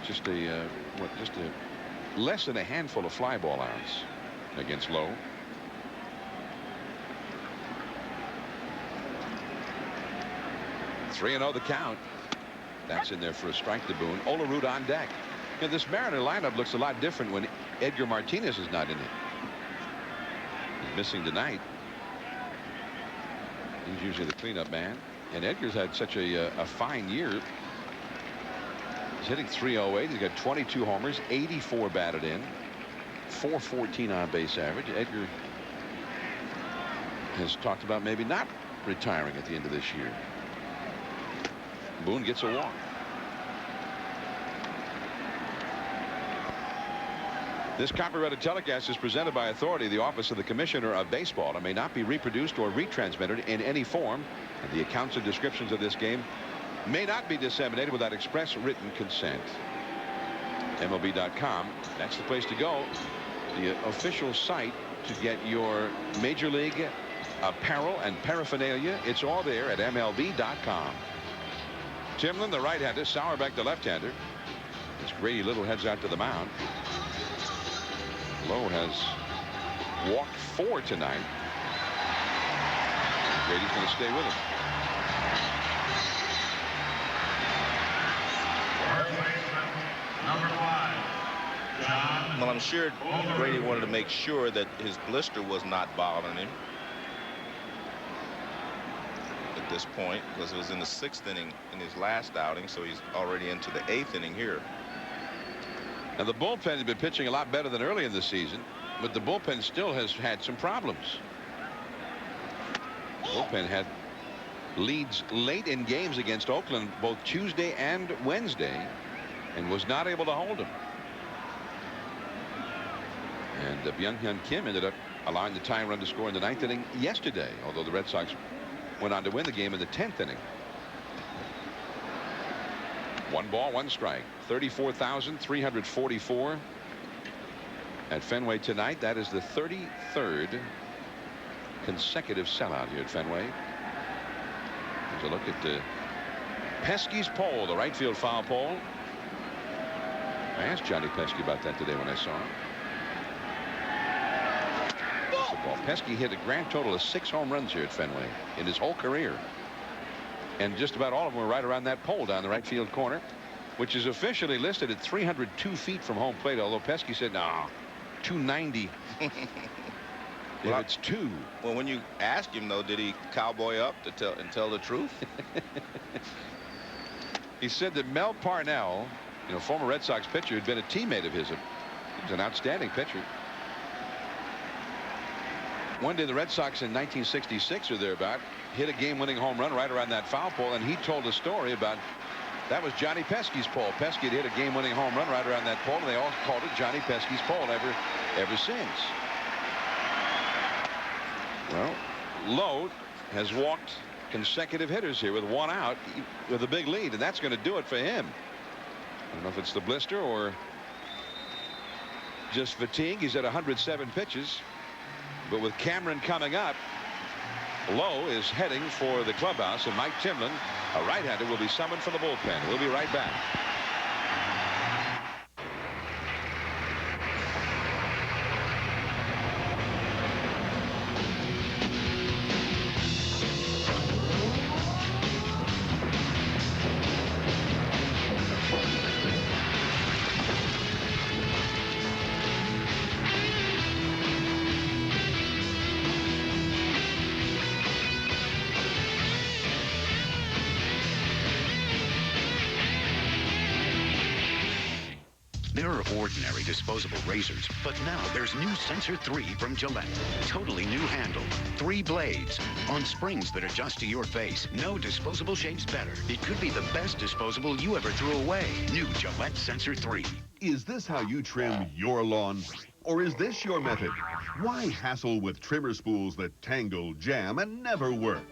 just a less than a handful of fly ball outs against Lowe. Three 3-0 the count. That's in there for a strike to Boone. Olerud on deck. You know, this Mariner lineup looks a lot different when Edgar Martinez is not in it. He's missing tonight. He's usually the cleanup man. And Edgar's had such a fine year. He's hitting .308. He's got 22 homers, 84 batted in, .414 on base average. Edgar has talked about maybe not retiring at the end of this year. Boone gets a walk. This copyrighted telecast is presented by authority, the Office of the Commissioner of Baseball, and may not be reproduced or retransmitted in any form. And the accounts and descriptions of this game may not be disseminated without express written consent. MLB.com, that's the place to go. The official site to get your Major League apparel and paraphernalia. It's all there at MLB.com. Timlin, the right-hander, Sauerbeck, the left-hander. as Grady Little heads out to the mound. Lowe has walked 4 tonight. Grady's going to stay with him. Number 5, John. Well, I'm sure Grady wanted to make sure that his blister was not bothering him at this point, because it was in the 6th inning in his last outing, so he's already into the 8th inning here. And the bullpen has been pitching a lot better than early in the season, but the bullpen still has had some problems. The bullpen had leads late in games against Oakland both Tuesday and Wednesday and was not able to hold them. And Byung-Hyun Kim ended up allowing the tying run to score in the 9th inning yesterday, although the Red Sox went on to win the game in the 10th inning. 1 ball, 1 strike. 34,344 at Fenway tonight. That is the 33rd consecutive sellout here at Fenway. Here's a look at Pesky's pole, the right field foul pole. I asked Johnny Pesky about that today when I saw him. That's the ball. Pesky hit a grand total of 6 home runs here at Fenway in his whole career. And just about all of them were right around that pole down the right field corner, which is officially listed at 302 feet from home plate, although Pesky said, no, 290. If it's 2. Well, when you ask him, though, did he cowboy up to tell the truth? He said that Mel Parnell, you know, former Red Sox pitcher, had been a teammate of his. He was an outstanding pitcher. One day the Red Sox in 1966 or thereabout hit a game-winning home run right around that foul pole, and he told a story about that was Johnny Pesky's pole. Pesky had hit a game-winning home run right around that pole, and they all called it Johnny Pesky's pole ever since. Well, Lowe has walked consecutive hitters here with 1 out with a big lead, and that's going to do it for him. I don't know if it's the blister or just fatigue. He's at 107 pitches. But with Cameron coming up, Lowe is heading for the clubhouse, and Mike Timlin, a right-hander, will be summoned for the bullpen. We'll be right back. There are ordinary disposable razors, but now there's new Sensor 3 from Gillette. Totally new handle, 3 blades, on springs that adjust to your face. No disposable shaves better. It could be the best disposable you ever threw away. New Gillette Sensor 3. Is this how you trim your lawn? Or is this your method? Why hassle with trimmer spools that tangle, jam, and never work?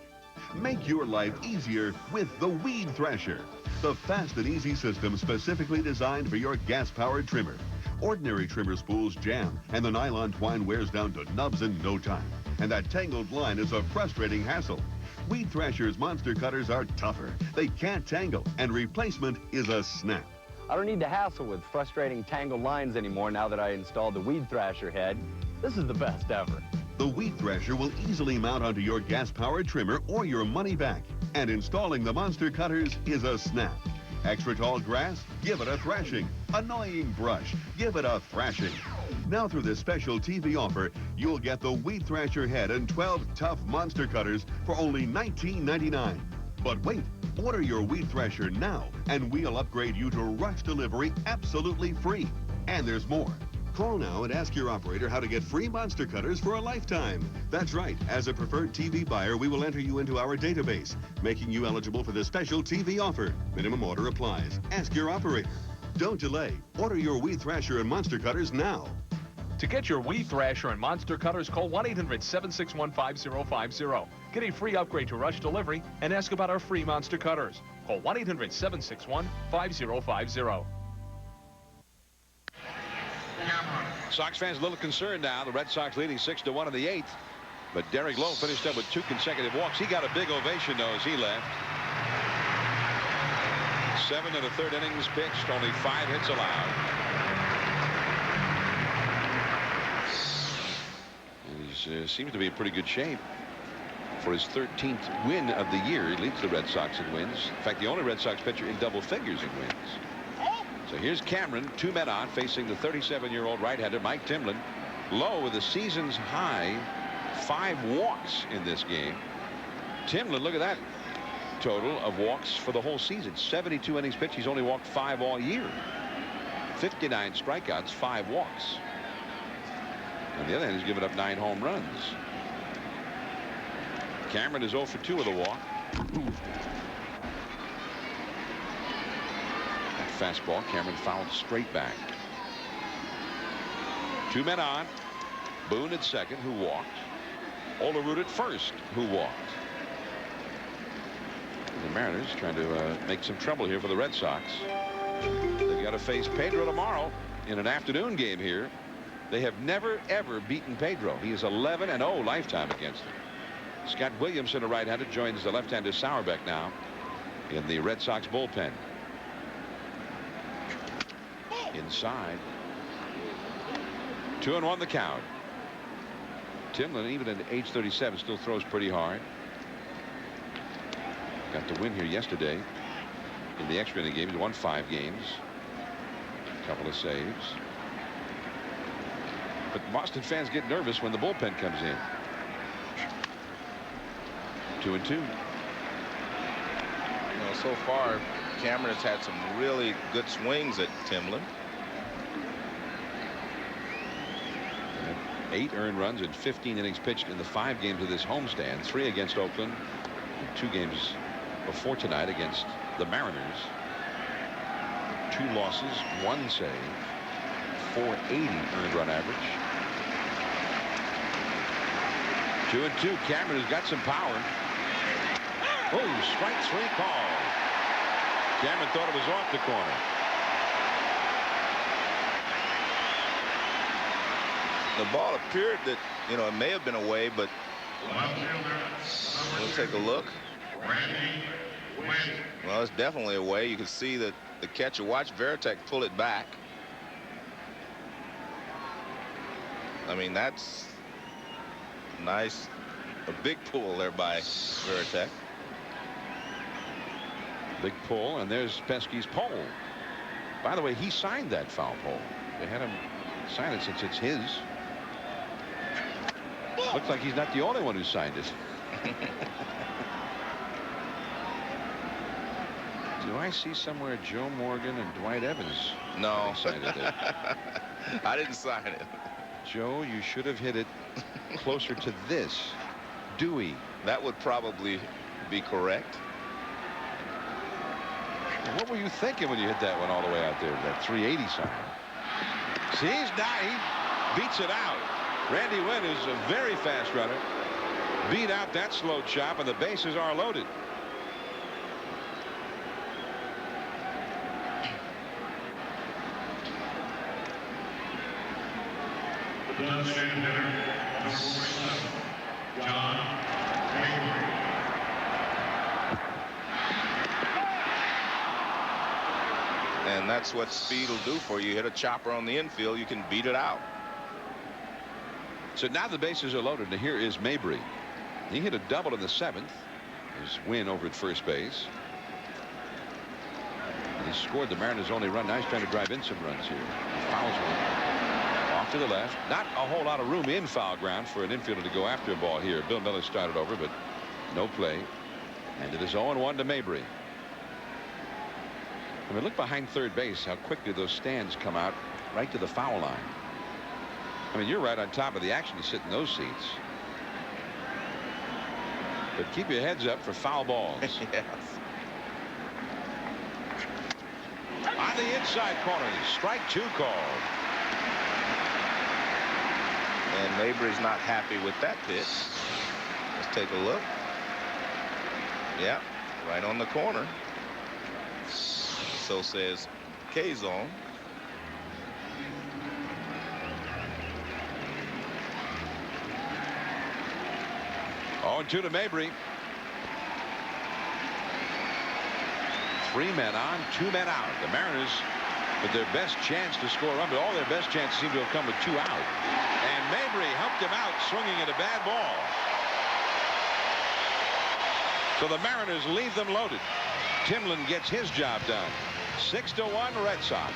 Make your life easier with the Weed Thrasher, the fast and easy system specifically designed for your gas-powered trimmer. Ordinary trimmer spools jam, and the nylon twine wears down to nubs in no time. And that tangled line is a frustrating hassle. Weed Thrasher's monster cutters are tougher. They can't tangle, and replacement is a snap. I don't need to hassle with frustrating tangled lines anymore now that I installed the Weed Thrasher head. This is the best ever. The Weed Thrasher will easily mount onto your gas-powered trimmer or your money back. And installing the monster cutters is a snap. Extra tall grass? Give it a thrashing. Annoying brush? Give it a thrashing. Now through this special TV offer, you'll get the Weed Thrasher head and 12 tough monster cutters for only $19.99. But wait, order your Weed Thrasher now, and we'll upgrade you to rush delivery absolutely free. And there's more. Call now and ask your operator how to get free monster cutters for a lifetime. That's right. As a preferred TV buyer, we will enter you into our database, making you eligible for this special TV offer. Minimum order applies. Ask your operator. Don't delay. Order your Weed Thrasher and monster cutters now. To get your Weed Thrasher and monster cutters, call 1-800-761-5050. Get a free upgrade to rush delivery and ask about our free monster cutters. Call 1-800-761-5050. Sox fans a little concerned now. The Red Sox leading 6-1 in the 8th. But Derek Lowe finished up with 2 consecutive walks. He got a big ovation, though, as he left. 7 1/3 innings pitched, only 5 hits allowed. He seems to be in pretty good shape for his 13th win of the year. He leads the Red Sox in wins. In fact, the only Red Sox pitcher in double figures in wins. So here's Cameron, 2 men on, facing the 37-year-old right-hander Mike Timlin. Lowe with a season's high 5 walks in this game. Timlin, look at that total of walks for the whole season. 72 innings pitched. He's only walked 5 all year. 59 strikeouts, 5 walks. On the other hand, he's given up 9 home runs. Cameron is 0 for 2 with a walk. That fastball, Cameron fouled straight back. 2 men on. Boone at second, who walked. Olerud at first, who walked. The Mariners trying to make some trouble here for the Red Sox. They've got to face Pedro tomorrow in an afternoon game here. They have never, ever beaten Pedro. He is 11-0 lifetime against them. Scott Williamson, a right-hander, joins the left-hander Sauerbeck now in the Red Sox bullpen. Inside. 2-1 the count. Timlin, even at age 37, still throws pretty hard. Got the win here yesterday in the extra inning game. He won 5 games. A couple of saves. But Boston fans get nervous when the bullpen comes in. 2-2. You know, so far, Cameron has had some really good swings at Timlin. 8 earned runs in 15 innings pitched in the 5 games of this homestand. 3 against Oakland. 2 games before tonight against the Mariners. 2 losses, 1 save. 480 earned run average. 2-2. Cameron has got some power. Oh, strike 3 call. Cameron thought it was off the corner. The ball appeared that, you know, it may have been away, but we'll take a look. Well, it's definitely away. You can see that the catcher, watch Veritek pull it back. I mean, that's nice. A big pull there by Veritek. Big pull, and there's Pesky's pole. By the way, he signed that foul pole. They had him sign it since it's his. Looks like he's not the only one who signed it. Do I see somewhere Joe Morgan and Dwight Evans? No. Signed it. I didn't sign it. Joe, you should have hit it closer to this. Dewey. That would probably be correct. What were you thinking when you hit that one all the way out there? That 380 sign. See, he beats it out. Randy Wynn is a very fast runner. Beat out that slow chop, and the bases are loaded. The designated hitter, number 47, John Mabry. And that's what speed will do for you. Hit a chopper on the infield, you can beat it out. So now the bases are loaded, and here is Mabry. He hit a double in the 7th. His win over at first base. He scored the Mariners' only run. Now he's trying to drive in some runs here. He fouls one off to the left. Not a whole lot of room in foul ground for an infielder to go after a ball here. Bill Miller started over, but no play. And it is 0-1 to Mabry. I mean, look behind third base, how quickly those stands come out right to the foul line. I mean, you're right on top of the action to sit in those seats. But keep your heads up for foul balls. Yes. On the inside corner, strike 2 called. And Mabry's not happy with that pitch. Let's take a look. Yeah, right on the corner. So says K-Zone. Oh, 2 to Mabry. 3 men on, 2 men out. The Mariners with their best chance to score a run, but all their best chances seem to have come with 2 out. And Mabry helped him out, swinging at a bad ball. So the Mariners leave them loaded. Timlin gets his job done. 6-1 Red Sox.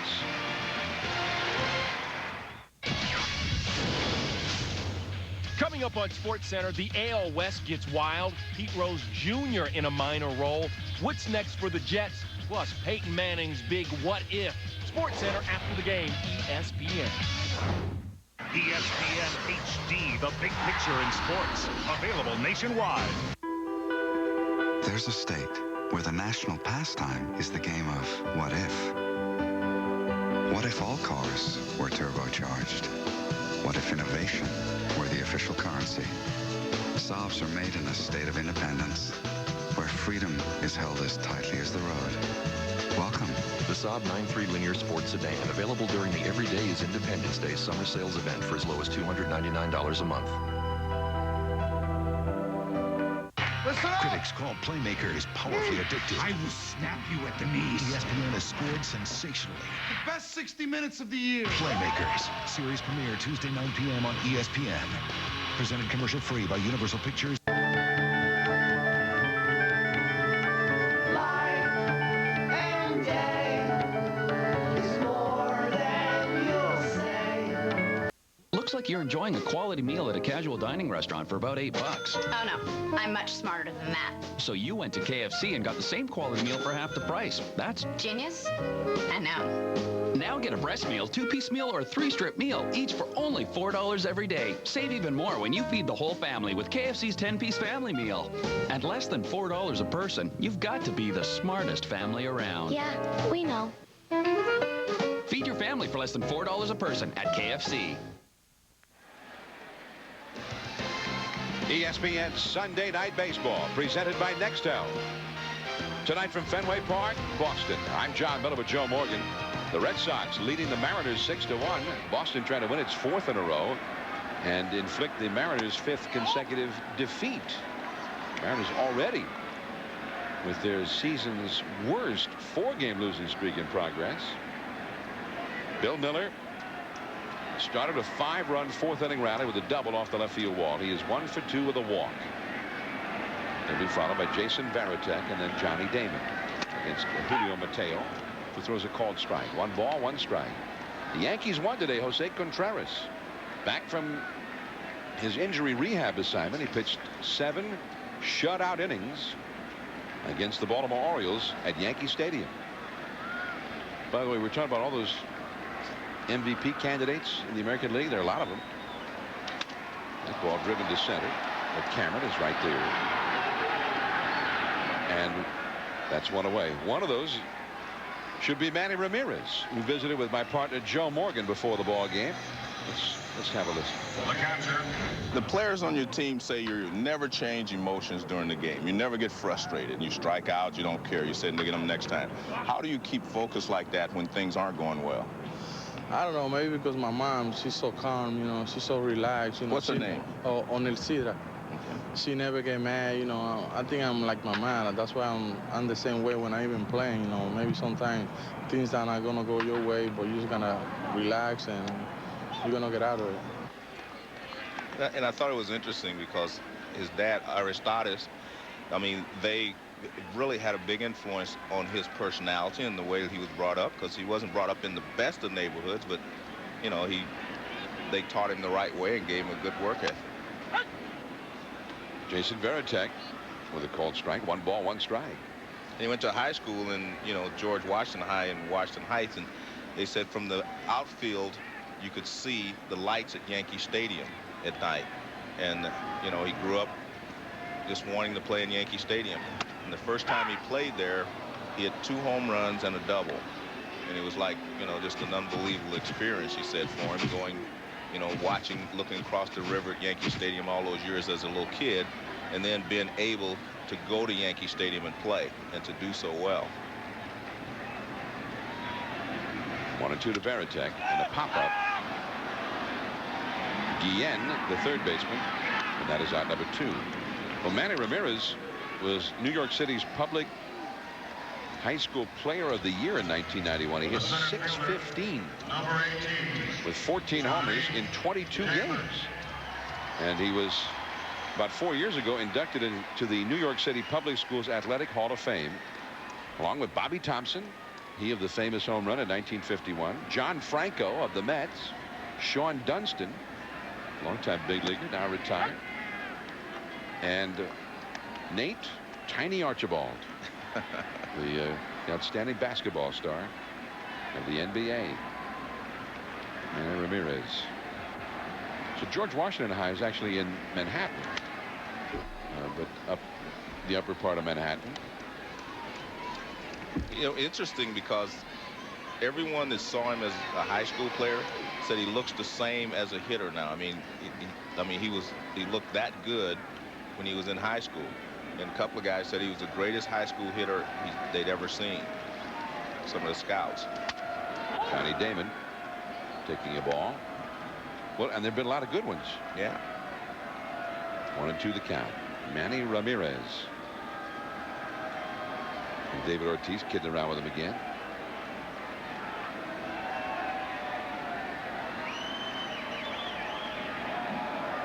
Coming up on SportsCenter, the AL West gets wild. Pete Rose Jr. in a minor role. What's next for the Jets? Plus, Peyton Manning's big what if. SportsCenter after the game, ESPN. ESPN HD, the big picture in sports. Available nationwide. There's a state where the national pastime is the game of what if. What if all cars were turbocharged? What if innovation were the official currency? Saabs are made in a state of independence, where freedom is held as tightly as the road. Welcome. The Saab 9.3 Linear Sports Sedan, available during the Every Day is Independence Day summer sales event for as low as $299 a month. Critics call Playmakers powerfully addictive. I will snap you at the knees. ESPN has scored sensationally. The best 60 minutes of the year. Playmakers. Series premiere Tuesday 9 p.m. on ESPN. Presented commercial-free by Universal Pictures. Looks like you're enjoying a quality meal at a casual dining restaurant for about $8. Oh, no. I'm much smarter than that. So you went to KFC and got the same quality meal for half the price. That's genius. I know. Now get a breast meal, 2-piece meal, or a 3-strip meal, each for only $4 every day. Save even more when you feed the whole family with KFC's 10-piece family meal. At less than $4 a person, you've got to be the smartest family around. Yeah, we know. Feed your family for less than $4 a person at KFC. ESPN Sunday Night Baseball, presented by Nextel. Tonight from Fenway Park, Boston. I'm John Miller with Joe Morgan. The Red Sox leading the Mariners 6-1. Boston trying to win its 4th in a row and inflict the Mariners' 5th consecutive defeat. Mariners already with their season's worst 4-game losing streak in progress. Bill Miller started a 5-run 4th-inning rally with a double off the left field wall. He is 1 for 2 with a walk. He'll be followed by Jason Varitek and then Johnny Damon against Julio Mateo, who throws a called strike. 1 ball, 1 strike. The Yankees won today. Jose Contreras, back from his injury rehab assignment. He pitched 7 shutout innings against the Baltimore Orioles at Yankee Stadium. By the way, we're talking about all those MVP candidates in the American League. There are a lot of them. That ball driven to center, but Cameron is right there, and that's 1 away. One of those should be Manny Ramirez, who visited with my partner Joe Morgan before the ball game. Let's have a listen. The players on your team say you never change emotions during the game. You never get frustrated. You strike out, you don't care. You say to get them next time. How do you keep focus like that when things aren't going well? I don't know, maybe because my mom, she's so calm, you know, she's so relaxed. You know, what's her name? Oh, Onelsidra. She never get mad, you know. I think I'm like my man. That's why I'm the same way when I even playing, you know. Maybe sometimes things are not gonna go your way, but you're just gonna relax and you're gonna get out of it. And I thought it was interesting because his dad, Aristides, I mean, they really had a big influence on his personality and the way that he was brought up, because he wasn't brought up in the best of neighborhoods, but, you know, they taught him the right way and gave him a good work ethic. Jason Varitek with a called strike. 1 ball, 1 strike. And he went to high school in, you know, George Washington High in Washington Heights, and they said from the outfield you could see the lights at Yankee Stadium at night. And, you know, he grew up just wanting to play in Yankee Stadium. And the first time he played there, he had 2 home runs and a double. And it was like, you know, just an unbelievable experience, he said, for him, going, you know, looking across the river at Yankee Stadium all those years as a little kid, and then being able to go to Yankee Stadium and play, and to do so well. 1-2 to Varitek, and a pop-up. Guillen, the 3rd baseman, and that is out number 2. Well, Manny Ramirez was New York City's public High School Player of the Year in 1991. He hit .615 with 14 homers in 22 games. And he was, about 4 years ago, inducted into the New York City Public Schools Athletic Hall of Fame, along with Bobby Thompson, he of the famous home run in 1951, John Franco of the Mets, Sean Dunston, longtime big leaguer, now retired, and Nate Tiny Archibald, the outstanding basketball star of the NBA. Manny Ramirez. So George Washington High is actually in Manhattan, but up the upper part of Manhattan. You know, interesting because everyone that saw him as a high school player said he looks the same as a hitter now. I mean, he looked that good when he was in high school. And a couple of guys said he was the greatest high school hitter they'd ever seen. Some of the scouts. Johnny Damon taking a ball. Well, and there have been a lot of good ones. Yeah. 1-2 the count. Manny Ramirez. And David Ortiz kidding around with him again.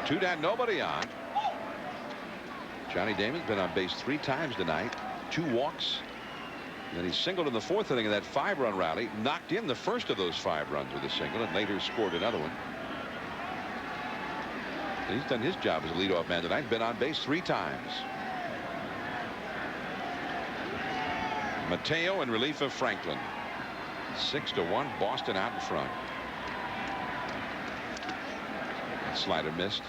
Two down, nobody on. Johnny Damon's been on base 3 times tonight. 2 walks. And then he singled in the 4th inning of that 5-run rally. Knocked in the first of those 5 runs with a single and later scored another one. And he's done his job as a leadoff man tonight. Been on base 3 times. Mateo in relief of Franklin. 6-1, Boston out in front. That slider missed.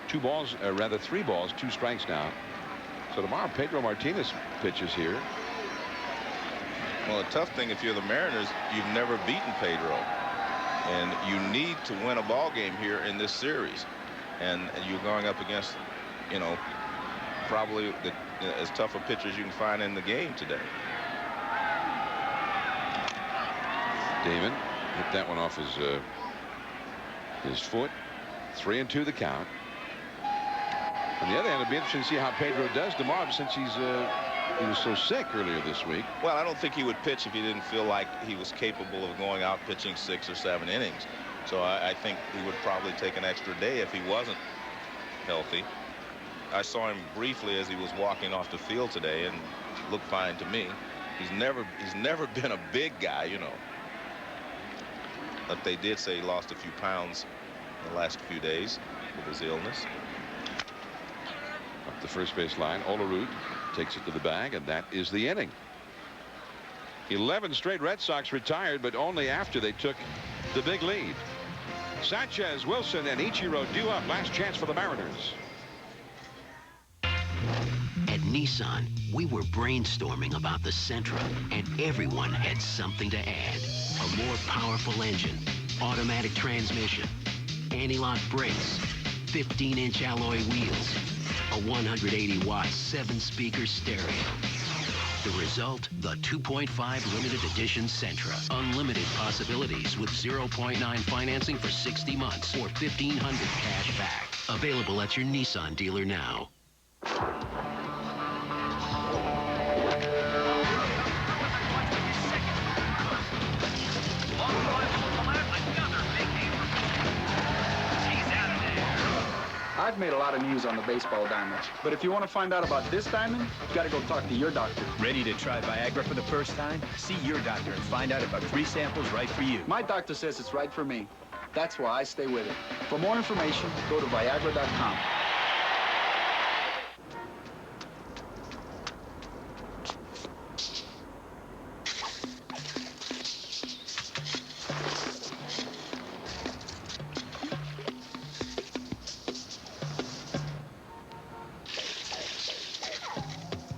2 balls, or rather 3 balls, 2 strikes now. So tomorrow Pedro Martinez pitches here. Well, the tough thing, if you're the Mariners, you've never beaten Pedro, and you need to win a ball game here in this series. And you're going up against, you know, probably as tough a pitcher as you can find in the game today. Damon hit that one off his foot. 3-2 the count. On the other hand, it'll be interesting to see how Pedro does tomorrow, since he was so sick earlier this week. Well, I don't think he would pitch if he didn't feel like he was capable of going out pitching 6 or 7 innings. So I think he would probably take an extra day if he wasn't healthy. I saw him briefly as he was walking off the field today and looked fine to me. He's never been a big guy, you know. But they did say he lost a few pounds in the last few days with his illness. Up the first base line, Olerud takes it to the bag, and that is the inning. 11 straight Red Sox retired, but only after they took the big lead. Sanchez, Wilson, and Ichiro due up. Last chance for the Mariners. At Nissan, we were brainstorming about the Sentra, and everyone had something to add. A more powerful engine, automatic transmission, anti-lock brakes, 15-inch alloy wheels, a 180-watt 7-speaker stereo. The result, the 2.5 limited edition Sentra. Unlimited possibilities with 0.9 financing for 60 months or $1,500 cash back. Available at your Nissan dealer now. I've made a lot of news on the baseball diamond, but if you want to find out about this diamond, you got to go talk to your doctor. Ready to try Viagra for the first time? See your doctor and find out if a free sample's right for you. My doctor says it's right for me. That's why I stay with it. For more information, go to Viagra.com.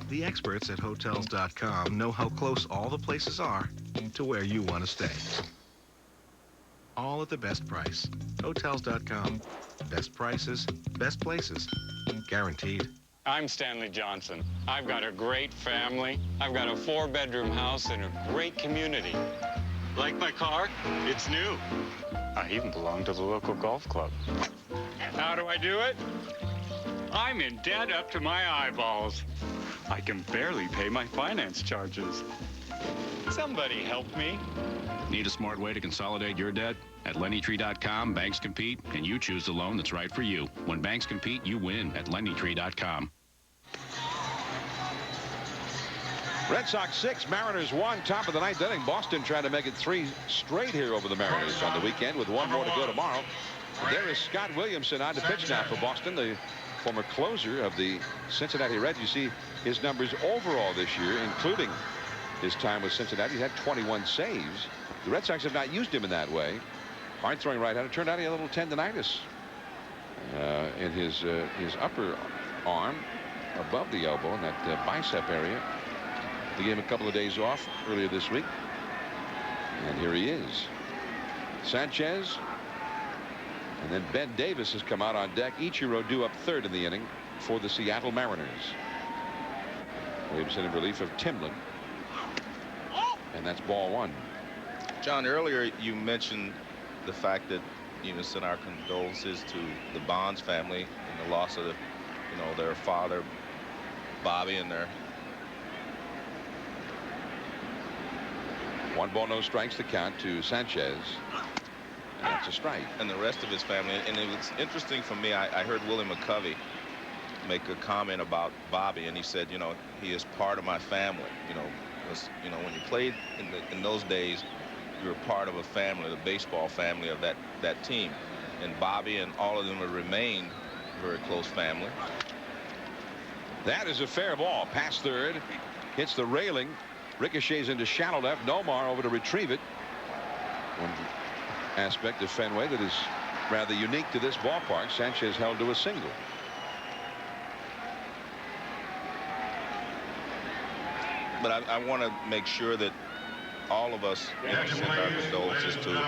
The experts at Hotels.com know how close all the places are to where you want to stay. All at the best price. Hotels.com. Best prices, best places. Guaranteed. I'm Stanley Johnson. I've got a great family. I've got a 4-bedroom house in a great community. Like my car? It's new. I even belong to the local golf club. How do I do it? I'm in debt up to my eyeballs. I can barely pay my finance charges. Somebody help me. Need a smart way to consolidate your debt? At LendingTree.com, banks compete, and you choose the loan that's right for you. When banks compete, you win at LendingTree.com. Red Sox 6, Mariners 1, top of the ninth inning. Boston trying to make it 3 straight here over the Mariners on the weekend with 1 more to go tomorrow. And there is Scott Williamson on to pitch now for Boston, the former closer of the Cincinnati Reds. You see his numbers overall this year, including his time with Cincinnati. He had 21 saves. The Red Sox have not used him in that way. Hard throwing right-hander. Turned out he had a little tendonitis in his upper arm above the elbow in that bicep area. They gave him a couple of days off earlier this week. And here he is. Sanchez. And then Ben Davis has come out on deck. Ichiro due up third in the inning for the Seattle Mariners. Williamson in relief of Timlin. And that's ball 1. John, earlier you mentioned the fact that you sent our condolences to the Bonds family in the loss of their father, Bobby, and their 1 ball, no strikes to count to Sanchez. And that's a strike. And the rest of his family. And it was interesting for me. I heard Willie McCovey make a comment about Bobby, and he said, he is part of my family. When you played in those days, you were part of a family, the baseball family of that team. And Bobby and all of them have remained very close family. That is a fair ball. Past third. Hits the railing. Ricochets into shallow left. Nomar over to retrieve it. One aspect of Fenway that is rather unique to this ballpark. Sanchez held to a single. But I want to make sure that all of us send our condolences to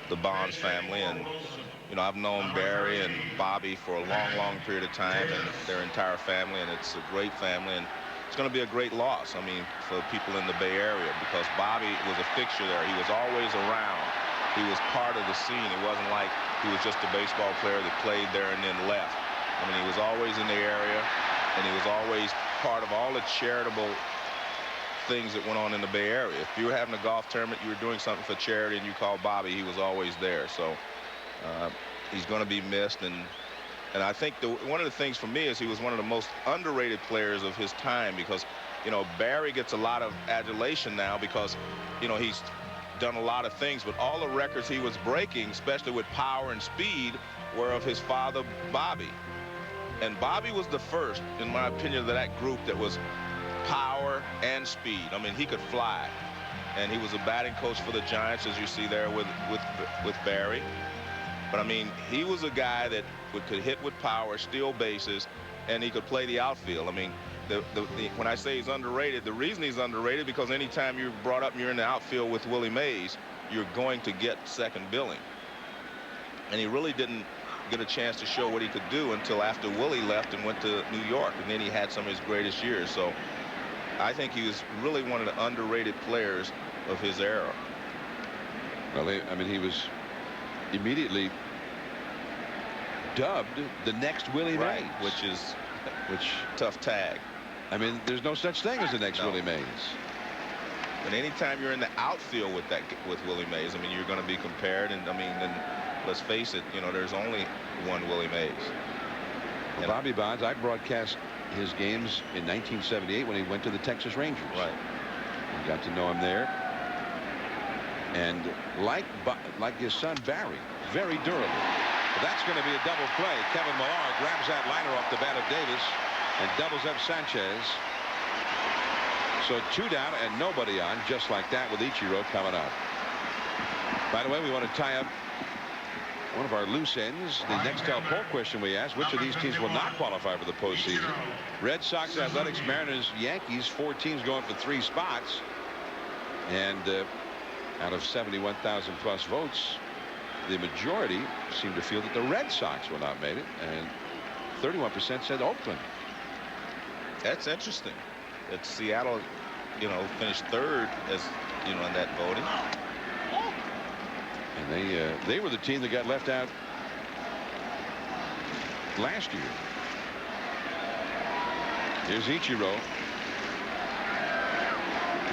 the Bonds family. And I've known Barry and Bobby for a long period of time, and their entire family, and it's a great family. And it's going to be a great loss, for people in the Bay Area, because Bobby was a fixture there. He was always around. He was part of the scene. It wasn't like he was just a baseball player that played there and then left. He was always in the area, and he was always part of all the charitable things that went on in the Bay Area. If you were having a golf tournament, you were doing something for charity, and you called Bobby, he was always there. So he's going to be missed. And I think one of the things for me is he was one of the most underrated players of his time, because, Barry gets a lot of adulation now because, he's done a lot of things, but all the records he was breaking, especially with power and speed, were of his father, Bobby. And Bobby was the first, in my opinion, of that group that was power and speed. He could fly. And he was a batting coach for the Giants, as you see there with Barry. But he was a guy that could hit with power, steal bases, and he could play the outfield. When I say he's underrated, the reason he's underrated because anytime you're brought up and you're in the outfield with Willie Mays, you're going to get second billing. And he really didn't get a chance to show what he could do until after Willie left and went to New York, and then he had some of his greatest years. So I think he was really one of the underrated players of his era. Well, he was immediately dubbed the next Willie Mays, which tough tag. There's no such thing as the next Willie Mays. And anytime you're in the outfield with Willie Mays, you're going to be compared. And let's face it, there's only one Willie Mays. Well, Bobby Bonds, I broadcast his games in 1978 when he went to the Texas Rangers. Right. I got to know him there. And like his son Barry, very durable. But that's going to be a double play. Kevin Millar grabs that liner off the bat of Davis and doubles up Sanchez. So 2 down and nobody on, just like that, with Ichiro coming up. By the way, we want to tie up one of our loose ends. The next poll question we asked, which of these teams will not qualify for the postseason? Red Sox, Athletics, Mariners, Yankees. 4 teams going for 3 spots. And out of 71,000 plus votes, the majority seem to feel that the Red Sox will not make it, and 31% said Oakland. That's interesting. That Seattle, finished 3rd as in that voting. And they were the team that got left out last year. Here's Ichiro.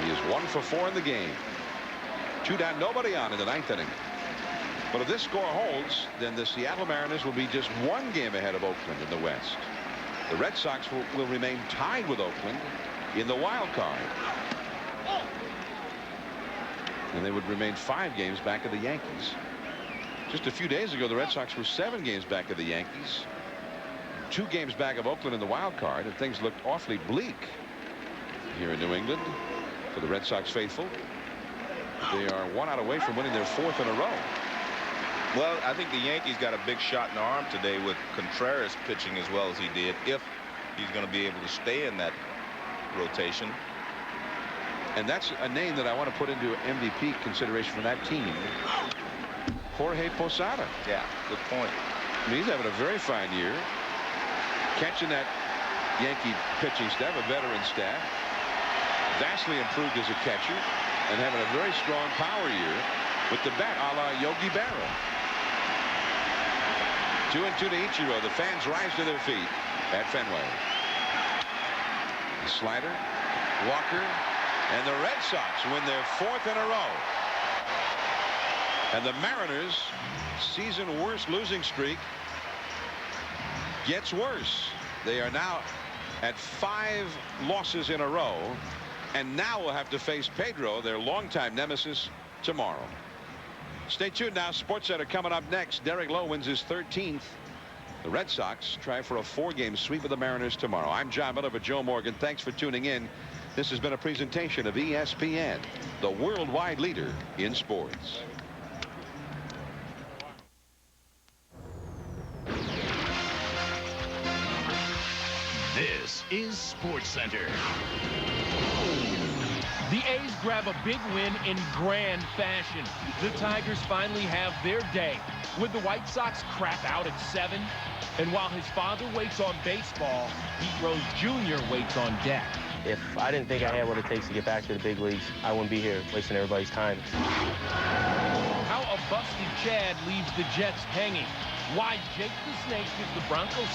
He is 1 for 4 in the game. 2 down, nobody on in the 9th inning. But if this score holds, then the Seattle Mariners will be just 1 game ahead of Oakland in the West. The Red Sox will remain tied with Oakland in the wild card. And they would remain 5 games back of the Yankees. Just a few days ago, the Red Sox were 7 games back of the Yankees, 2 games back of Oakland in the wild card, and things looked awfully bleak here in New England for the Red Sox faithful. They are 1 out away from winning their 4th in a row. Well, I think the Yankees got a big shot in the arm today with Contreras pitching as well as he did, if he's going to be able to stay in that rotation. And that's a name that I want to put into MVP consideration for that team. Jorge Posada. Yeah, good point. I mean, he's having a very fine year. Catching that Yankee pitching staff, a veteran staff. Vastly improved as a catcher and having a very strong power year with the bat a la Yogi Berra. 2-2 to Ichiro. The fans rise to their feet at Fenway. The slider, Walker, and the Red Sox win their 4th in a row. And the Mariners' season worst losing streak gets worse. They are now at 5 losses in a row, and now will have to face Pedro, their longtime nemesis, tomorrow. Stay tuned now. SportsCenter coming up next. Derek Lowe wins his 13th. The Red Sox try for a 4-game sweep of the Mariners tomorrow. I'm John Miller for Joe Morgan. Thanks for tuning in. This has been a presentation of ESPN, the worldwide leader in sports. This is SportsCenter. The A's grab a big win in grand fashion. The Tigers finally have their day. Would the White Sox crap out at 7? And while his father waits on baseball, Pete Rose Jr. waits on deck. If I didn't think I had what it takes to get back to the big leagues, I wouldn't be here wasting everybody's time. How a busted Chad leaves the Jets hanging. Why Jake the Snake gives the Broncos